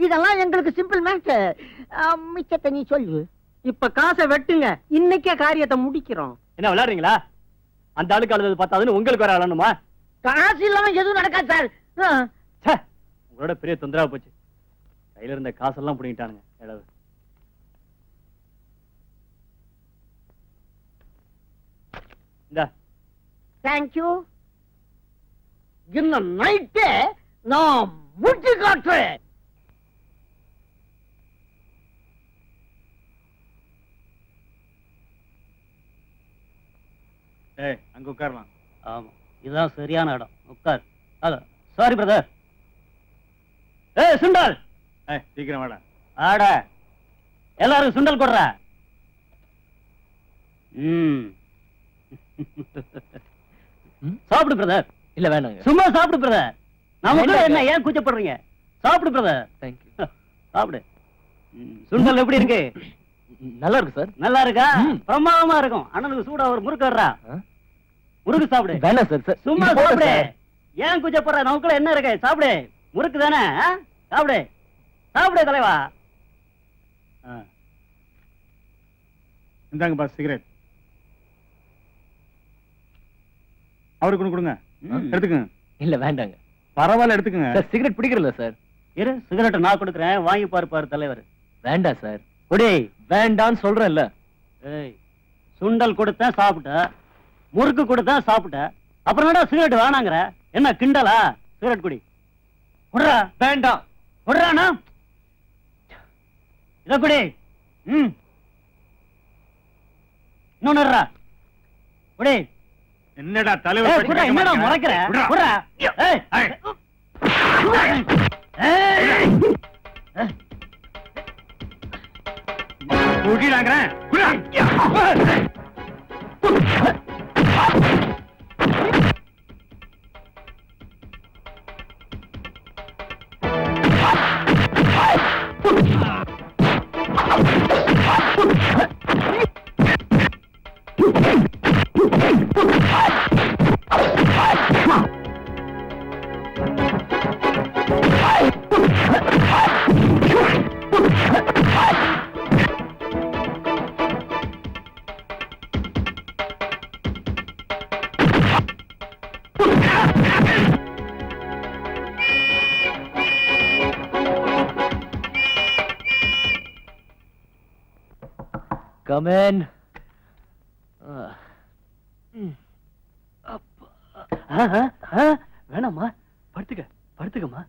இதெல்லாம் எங்களுக்கு சிம்பிள் மேட்டர். மிச்சத்தை நீ சொல்லு. இப்ப காசை வெட்டுங்க. இன்னைக்கே காரியத்தை முடிக்கிறோம். என்ன விளையாடுறீங்களா? அந்த ஆளுக்கு அழுது பார்த்தாதுன்னு உங்களுக்கு வேற அழணுமா? காசு இல்லாம எதுவும் நடக்காது சார். ச்சே, உங்களோட பெரிய தொந்தரவா போச்சு. கையில இருந்த காசெல்லாம் புடிங்கிட்டானுங்க. எழவு. இந்தா தேங்க்யூ. இன்னும் நைட்டே நான் முடிச்சு காட்டுறேன். அங்க உட்காரலாம். ஆமா இதுதான் சரியான இடம். உட்கார். Sorry brother. ஏய் சுண்டல், சீக்கிரம் வாடா. ஆட எல்லாரும் சுண்டல் கொடுற. சாப்பிடு பிரதர். இல்ல வேணாங்க. சும்மா சாப்பிடு பிரதர். நமக்கு வேண்டாங்க. என்ன ஏன் கூச்சப்படுறீங்க? சாப்பிடு பிரதர். தேங்க்யூ. சாப்பிடு. சுண்டல் எப்படி இருக்கு? நல்லா இருக்கு சார். நல்லா இருக்கா? ம். பிரமாதமா இருக்கும். அண்ணனுக்கு சூடா ஒரு முறுக்கு வர்றா. முறுக்கு சாப்பிடு. வேணாம் சார். சார் சும்மா இது போதும் சாப்பிடு. சார். ஏன் கூச்சப்படுற? நமக்குள்ள என்ன இருக்கு? சாப்பிடு. முறுக்கு தானே? சாப்பிடு. சாப்பிடு தலைவா. இந்தாங்க பாஸ் சிகரெட். அவருக்கு ஒண்ணு கொடுங்க. எடுத்துக்கங்க. இல்ல வேண்டாங்க. பரவாயில்ல எடுத்துக்கங்க. சார் சிகரெட் பிடிக்கிறல சார். இரு சிகரெட் நான் கொடுக்குறேன். வாங்கி பாரு தலைவர். வேண்டாம் சார். குடி. வேண்டான்னு சொல்றேன்ல. ஏய் சுண்டல் கொடுத்தேன் சாப்பிட்ட, முறுக்கு கொடுத்தேன் சாப்பிட்ட, அப்புறம் என்னடா சிகரெட் வேணாங்கிற? என்ன கிண்டலா? சிகரெட் குடி. குடுறா. வேண்டாம். குடுறானா? இத குடி. இன்னொன்னு குடி. என்னடா ஏய், தலைவர் குடுறா. என்னடா முறைக்கிற? குடுறா. ஏய். ஏய். குடிடாங்கறேன். Come in. வேணாமா? படுத்துக்கமா.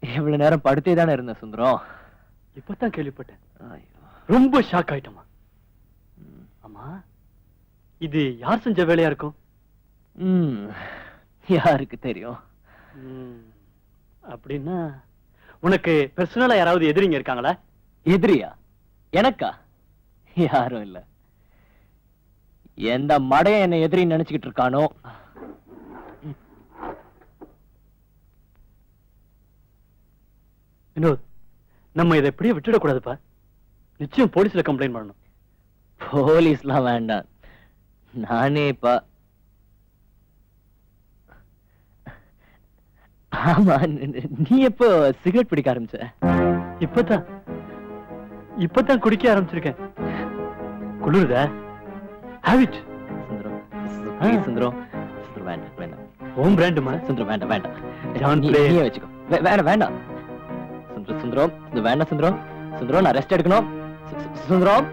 இவ்வளவு நேரம் படுத்தே தானே இருந்தேன் சுந்தரம். இப்பதான் கேள்விப்பட்டேன். ரொம்ப ஷாக் ஆயிட்டமா. ஆமா இது யார் செஞ்ச வேலையா இருக்கும்? யாருக்கு தெரியும்? அப்படின்னா உனக்கு பர்சனலா யாராவது எதிரிங்க இருக்காங்களா? எதிரியா? எனக்கா? யாரும் இல்ல. எந்த மடைய என்ன எதிரி நினைச்சுக்கிட்டு இருக்கானோ. வினோத், நம்ம இதை எப்படியே விட்டுடக்கூடாதுப்பா. நிச்சயம் போலீஸ்ல கம்ப்ளைண்ட் பண்ணணும். போலீஸ்லாம் வேண்டாம். நானே இப்ப ஆமா, நீ எப்போ சிகரெட் பிடிக்க ஆரம்பிச்ச? இப்பதான் குடிக்க ஆரம்பிச்சிருக்கேன். குளிருதா? ஹேபிட். சுந்தரம், please சுந்தரம். சுந்தரம் வேண்டாம் வேண்டாம். ஹோம் பிராண்டுமா? சுந்தரம் வேண்டாம் வேண்டாம். Don't நீ- play. நீயே வச்சுக்கோ. வேண்டாம் வேண்டாம். சுந்தரம் சுந்தரம் இது வேண்டாம் சுந்தரம். சுந்தரம் நான் ரெஸ்ட் எடுக்கணும். சுந்தரம்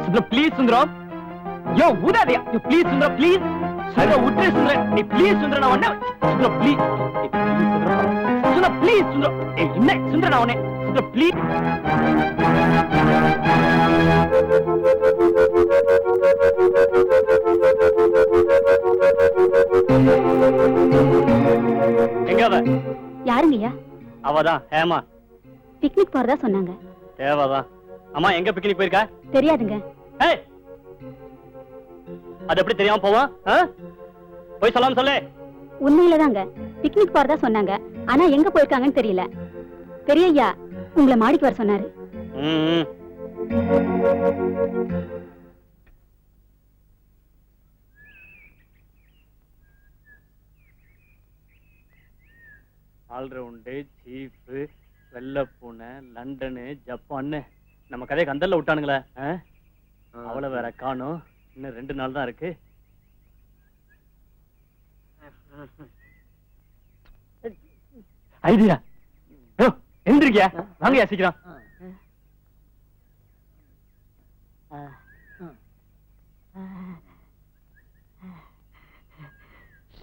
சுந்தரம் ப்ளீஸ் சுந்தரம். யோ ஊதாதயா. யோ ப்ளீஸ் சுந்தரம் ப்ளீஸ். சுந்தரம் விட்டு சுந்தரம். நீ ப்ளீஸ் சுந்தரம் நான் ஒண்ணே. சுந்தரம் ப்ளீஸ். சுந்தரம் ப்ளீஸ் சுந்தரம். என்ன சுந்தரம் நான் ஒண்ணே. சுந்தரம் ப்ளீஸ். எங்க அவ? யாருங்கய்யா? அவதான் ஹேமா. பிக்னிக் போறதா சொன்னாங்க. தேவாதான். அம்மா எங்க பிக்னிக் போயிருக்கா? தெரியாதுங்க. ஏய், அது எப்படி தெரியாம போவான்? போய் சொல்லாம சொல்லு. உண்மையிலதாங்க பிக்னிக் போறதா சொன்னாங்க. ஆனா எங்க போயிருக்காங்கன்னு தெரியல. பெரியய்யா உங்களை மாடிக்கு வர சொன்னாரு. ஆல்ரவுண்டு, சீஃப், வெள்ளப்பூனை, லண்டனு, ஜப்பான்னு நம்ம கதையை கந்தல்ல விட்டானுங்களே. அவளை வேற காணும். இன்னும் 2 நாள் தான் இருக்கு. ஐடியா எந்திரிக்கியா? வாங்கயா சீக்கிரம்.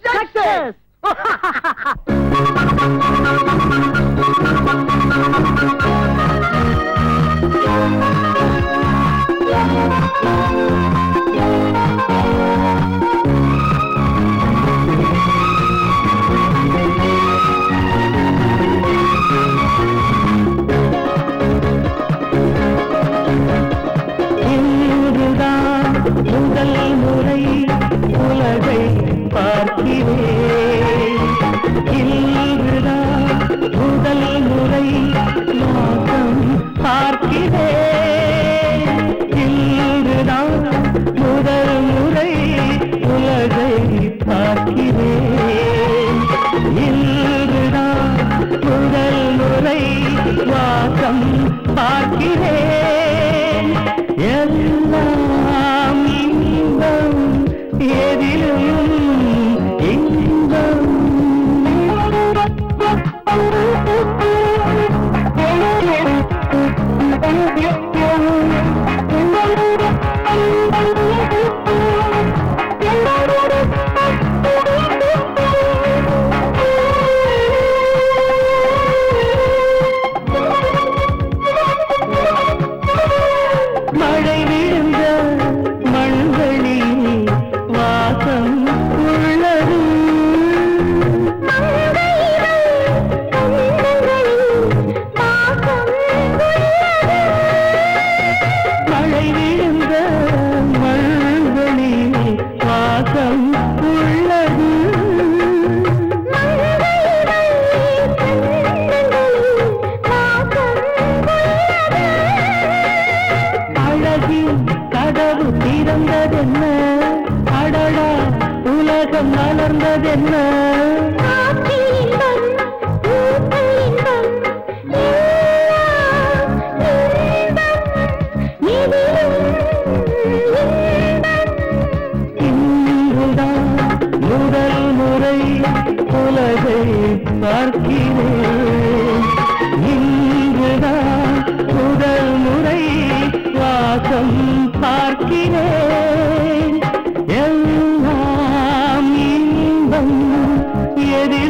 சக்சஸ். இன்றுதான் முதல் முறை உலகை பார்க்கிறேன். இன்றுதான் முதல் முறை லோகம் பார்க்கிறேன். இன்றுதான் முதல் முறை உலகை பார்க்கிறேன். இன்றுதான் முதல் முறை வாசம் பார்க்கிறேன். எல்லாம் இன்பம், எதிலும் இன்பம். மழை விழுந்த மண்களில் வாசம் உள்ளது. மழை விழுந்த மண்களில் வாசம் உள்ளது. அழகில் கதவு திறந்ததென்ன, அடடா உலகம் மலர்ந்ததென்ன. இன்றுதான் முதல் முறை உலகை பார்க்கிறேன். இன்றுதான் முதல் முறை வாசம் பார்க்கிறேன். எல்லாம் இன்பம், எதிலும்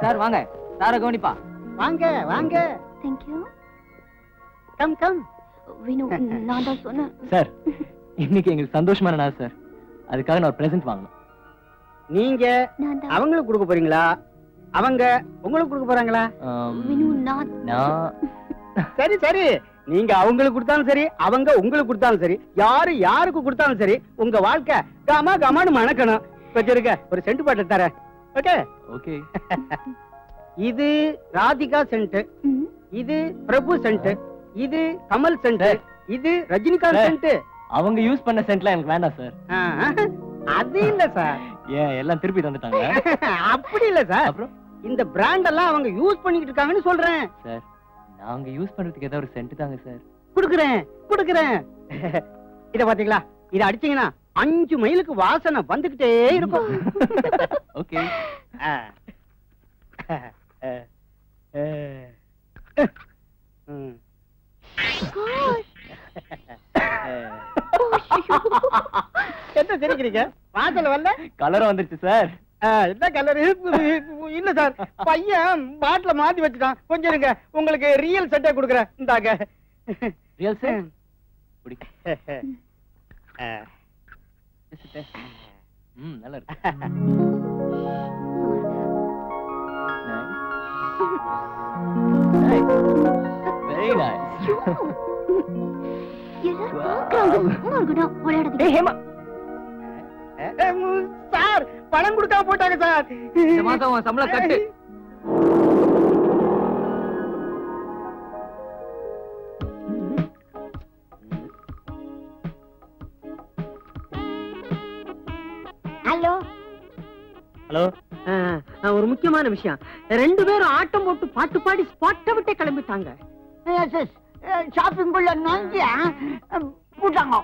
சார் வாங்க சார கவனிப்பா. வாங்க வாங்க. தேங்க்யூ. Come come. வினு நான் தான் சொன்னேன். சார் இன்னைக்கு எங்களுக்கு சந்தோஷமான நாள் சார். அதுக்காக நான் ஒரு பிரசன்ட் வாங்கணும். நீங்க நான் தான். அவங்களுக்கு கொடுக்க போறீங்களா, அவங்க உங்களுக்கு கொடுக்க போறாங்களா? வினு நான் சரி சரி, நீங்க அவங்களுக்கு கொடுத்தாலும் சரி, அவங்க உங்களுக்கு கொடுத்தாலும் சரி, யாரு யாருக்கு கொடுத்தாலும் சரி, உங்க வாழ்க்கை கமா கமான்னு மணக்கணும். வச்சிருக்க ஒரு சென்ட் பாட்டில் தரேன். Okay okay. இது ராதிகா சென்ட், ம். இது பிரபு சென்ட், இது கமல் சென்ட், இது ரஜினிகாந்த் சென்ட். அவங்க யூஸ் பண்ண சென்ட்லாம் எனக்கு வேண்டாம் சார். அது இல்ல சார். ஏன் எல்லாம் திருப்பி தந்துட்டாங்க? அப்படி இல்ல சார். அப்புறம் இந்த பிராண்ட் எல்லாம் அவங்க யூஸ் பண்ணிட்டு இருக்காங்கன்னு சொல்றேன். சார் நாங்க யூஸ் பண்றதுக்கு ஏதாவது ஒரு சென்ட் தாங்க சார். குடுக்குறேன் குடுக்குறேன். இத பாத்தீங்களா, இத அடிச்சீங்கன்னா 5 மைலுக்கு வாசனை வந்துகிட்டே இருக்கும். ஓகே. என்ன தெரிக்கிறீங்க? வாசல் வரல, கலர் வந்துருச்சு சார். என்ன கலர்? இல்ல சார், பையன் பாட்டில மாத்தி வச்சுட்டான். கொஞ்சம் இருங்க, உங்களுக்கு ரியல் செட்டே கொடுக்குறேன். இந்தாங்க. ரியல் சார் குடி. நல்லா இருக்கு. Very nice. சார் பணம் கொடுக்காம போட்டாங்க சார். இந்த மாசம் சம்பளம் கட்டு. Hello hello. ஒரு முக்கியமான விஷயம். 2 பேரும் ஆட்டம் போட்டு பாட்டு பாடி ஸ்பாட்டை விட்டே கிளம்பிட்டாங்க. ஷாப்பிங் குள்ள நோங்கி போட்டாங்க.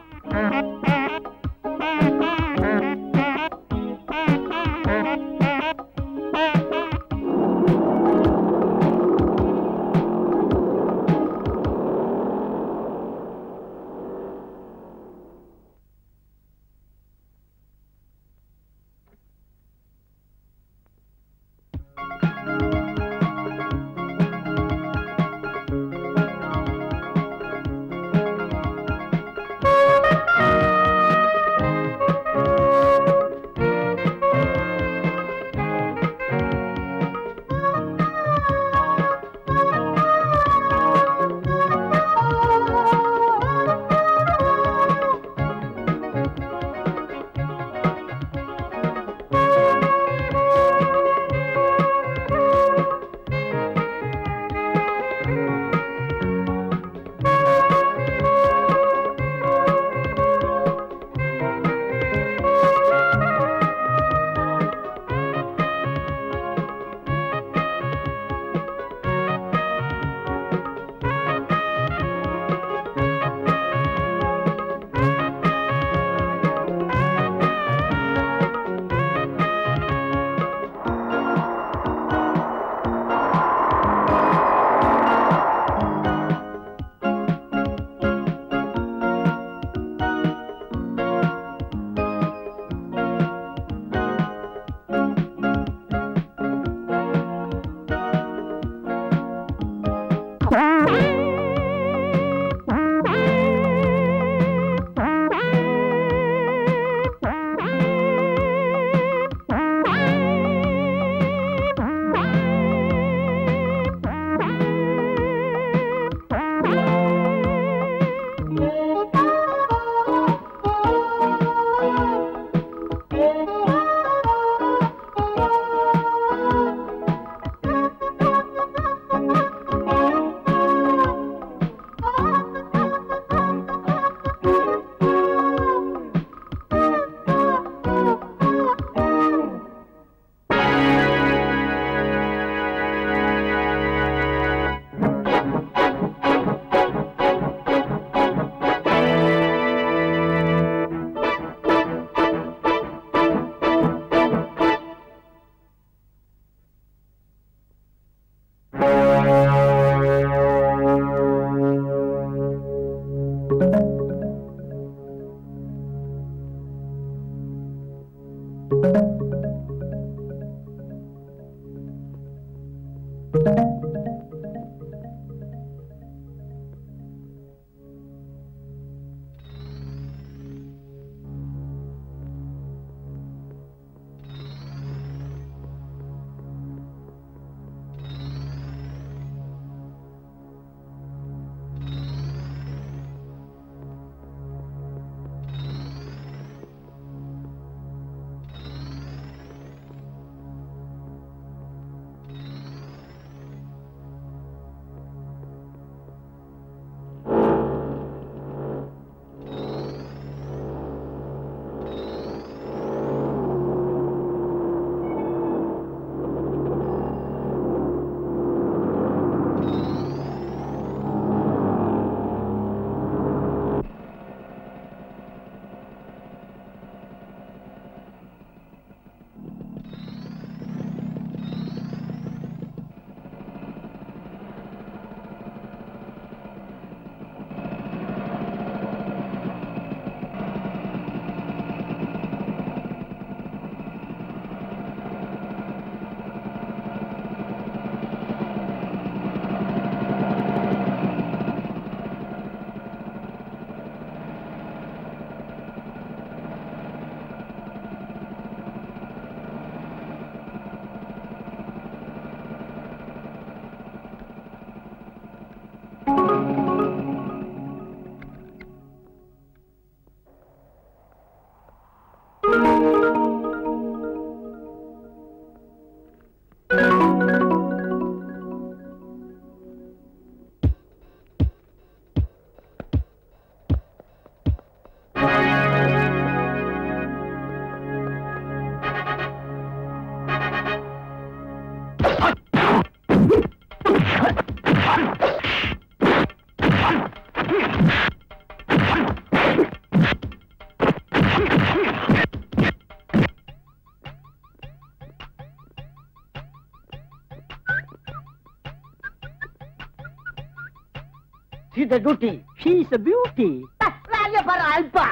the duty. She is a beauty. Raya para alpa.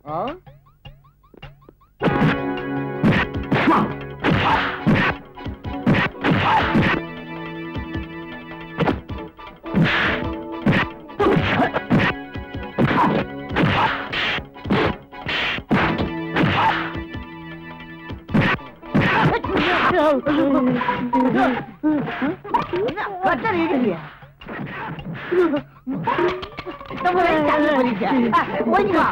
Oh? கட்டர் இடியா ஓய்வா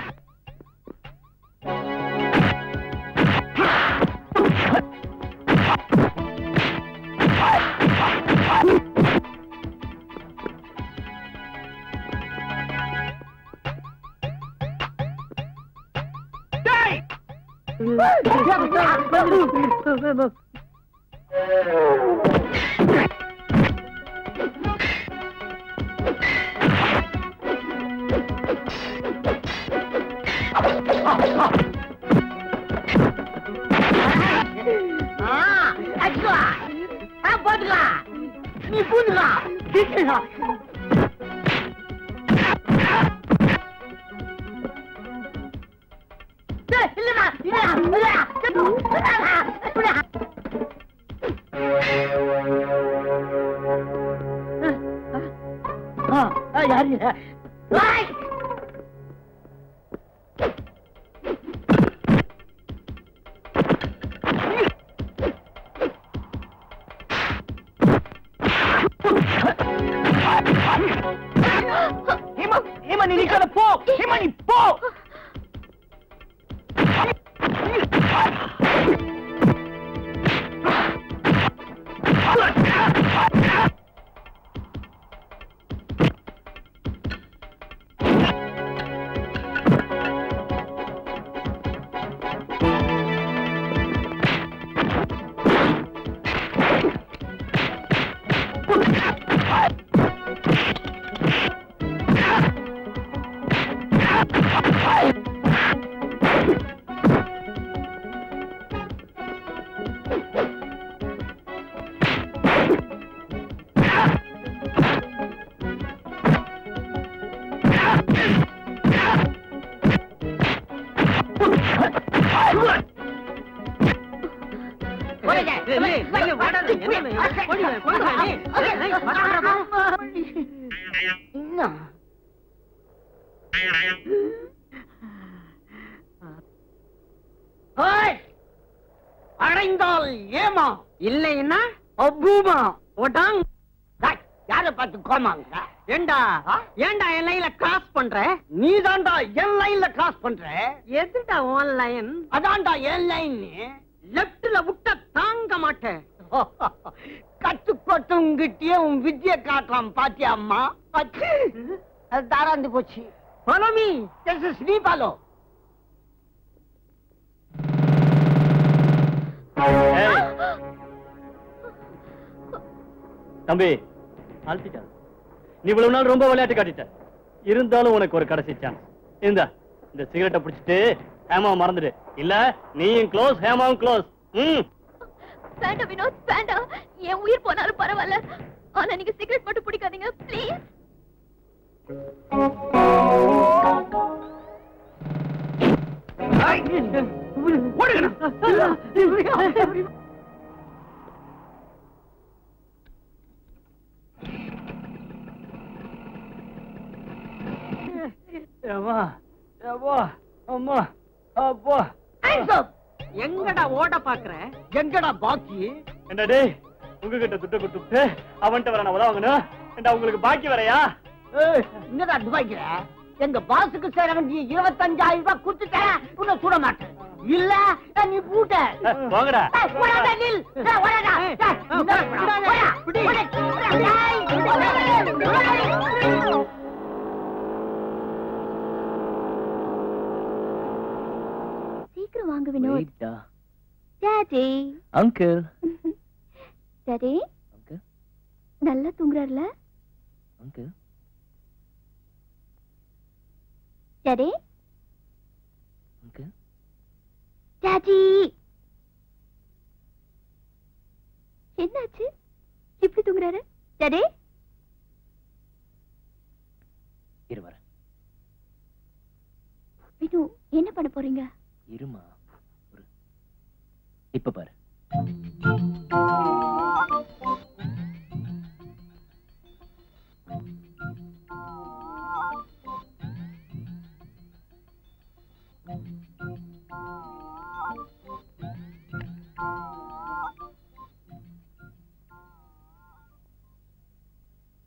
நீ பூதுலா இல்லடா யாரு நீ நிக்காத போ ஹேமா நீ போ அடைந்தால் ஏமா இல்லைன்னா அபூமா ஓட்டாங் யார பார்த்து கோமாங்க ஏண்டா ஏண்டா என் லைன்ல கிராஸ் பண்ற நீ தான்டா என் லைன்ல கிராஸ் பண்ற எதுடா உன் லைன் அதான்டா என் லைன் லெப்ட்ல விட்ட தாங்க மாட்டேன் கட்டுப்பட்டவங்கிட்டே உன் வித்திய காட்டுறான் பாத்தியா அம்மா அது தாராந்து போச்சு follow me this is me follow தம்பி அழுத்திட்ட நீ இவ்வளவு நாள் ரொம்ப விளையாட்டு காட்டிட்ட இருந்தாலும் உனக்கு ஒரு கடைசி சான்ஸ் இந்த சிகரெட்டை பிடிச்சிட்டு ஹேமா மறந்துடு இல்ல நீயும் க்ளோஸ் ஹேமாவும் க்ளோஸ் வேண்டாம் வினோத் வேண்டாம் என் உயிர் போனாலும் பரவாயில்ல ஆனா நீங்க சிகரெட் மட்டும் பிடிக்காதீங்க ப்ளீஸ் அம்மா அப்பா எங்கடா ஓட பாக்குற எங்கடா பாக்கி என்ன டேய் உங்ககிட்ட துட்ட கொடுத்துட்டு அவன்கிட்ட வர நான் உதவணும் ஏண்டா உங்களுக்கு பாக்கி வரையா என்னடா துபாய்க்கிற எங்க பாசுக்கு சேர வேண்டிய 25,000 ரூபாய் கொடுத்துட்டேன் உன்னை சுட மாட்டேன் இல்ல நீ பூட்ட போங்கடா சீக்கிரம் வாங்க Vinod daddy uncle daddy uncle நல்லா தூங்குறாருல அங்கிள் டாடி அங்கிள் டாடி என்னாச்சு இப்படி தூங்குறாரு டாடி இருவர வினு என்ன பண்ண போறீங்க? இருமா இப்ப பாரு.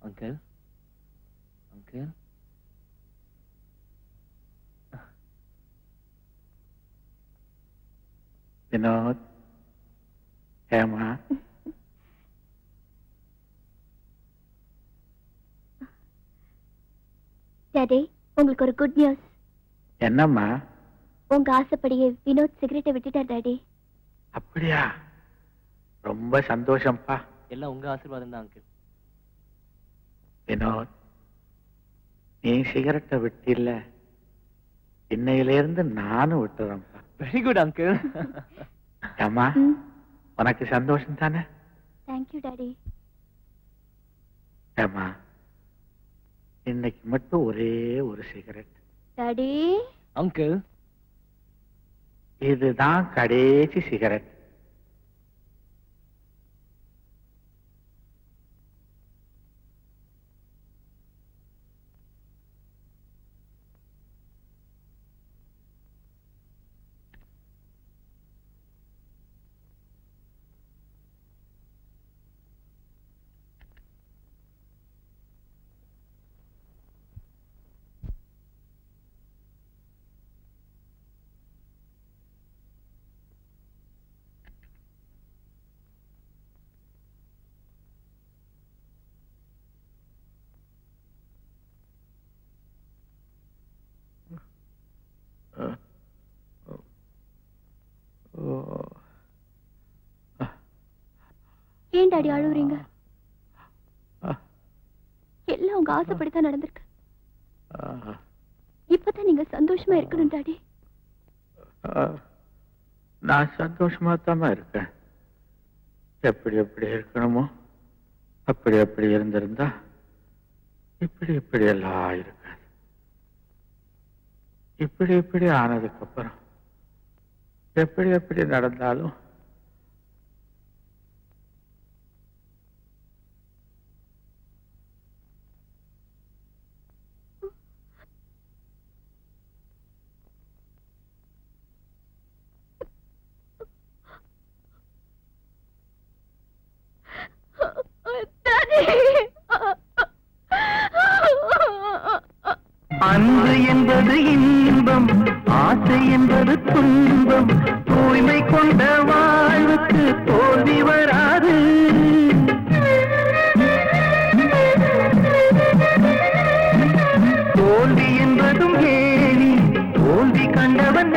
Uncle uncle Vinod, Hema, daddy உங்களுக்கு ஒரு குட் நியூஸ். என்னம்மா? உங்க ஆசைப்படியே வினோத் சிகரெட்டை விட்டுட்டார் டாடி. அப்படியா? ரொம்ப சந்தோஷம்ப்பா. எல்லாம் உங்க ஆசீர்வாதம் தான் அங்கிள். வினோத், நீ சிகரெட்டை விட்டில்ல, இன்னையிலிருந்து நானும் விட்டுறேன்ப்பா. Very good uncle. ஏம்மா, உனக்கு சந்தோஷம் தானே? Thank you daddy. ஏம்மா, இன்னைக்கு மட்டும் ஒரே ஒரு சிகரெட். டாடி அங்கிள் இதுதான் கடைசி சிகரெட். ஏன் டாடி அழுவுறீங்க? எல்லாம் உங்க ஆசைப்படித்தான் நடந்திருக்கு. இப்பதான் நீங்க சந்தோஷமா இருக்கணும் டாடி. நான் சந்தோஷமா தான் இருக்கேன். எப்படி எப்படி இருக்கணுமோ அப்படி அப்படி இருந்திருந்தா இப்படி இப்படி எல்லாம் இருக்காது. இப்படி இப்படி ஆனதுக்கு அப்புறம் எப்படி எப்படி நடந்தாலும் அன்பு என்பது இன்பம், ஆசை என்பது துன்பம். தூய்மை கொண்ட வாழ்வுக்கு தோல்வி வராது. தோல்வி என்பதும் ஏனி, தோல்வி கண்டவன்